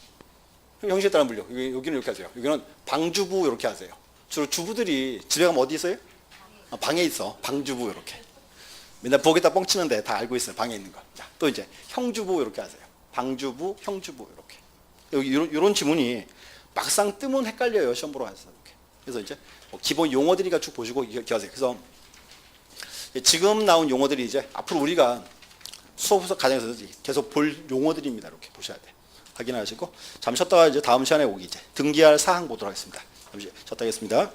형식에 따른 분류. 여기는 이렇게 하세요. 여기는 방주부 이렇게 하세요. 주로 주부들이 집에 가면 어디 있어요? 방에 있어. 방주부 이렇게. 맨날 부엌에다 뻥치는데 다 알고 있어요. 방에 있는 거. 자, 또 이제 형주부 이렇게 하세요. 방주부, 형주부 이렇게. 여기 이런 지문이 막상 뜨면 헷갈려요. 시험 보러 가서 이렇게. 그래서 이제 기본 용어들이니까 쭉 보시고 이렇게 하세요. 그래서 지금 나온 용어들이 이제 앞으로 우리가 수업 과정에서 계속 볼 용어들입니다. 이렇게 보셔야 돼. 확인하시고 잠시 쉬었다가 이제 다음 시간에 오기 이제 등기할 사항 보도록 하겠습니다. 잠시 쉬었다 하겠습니다.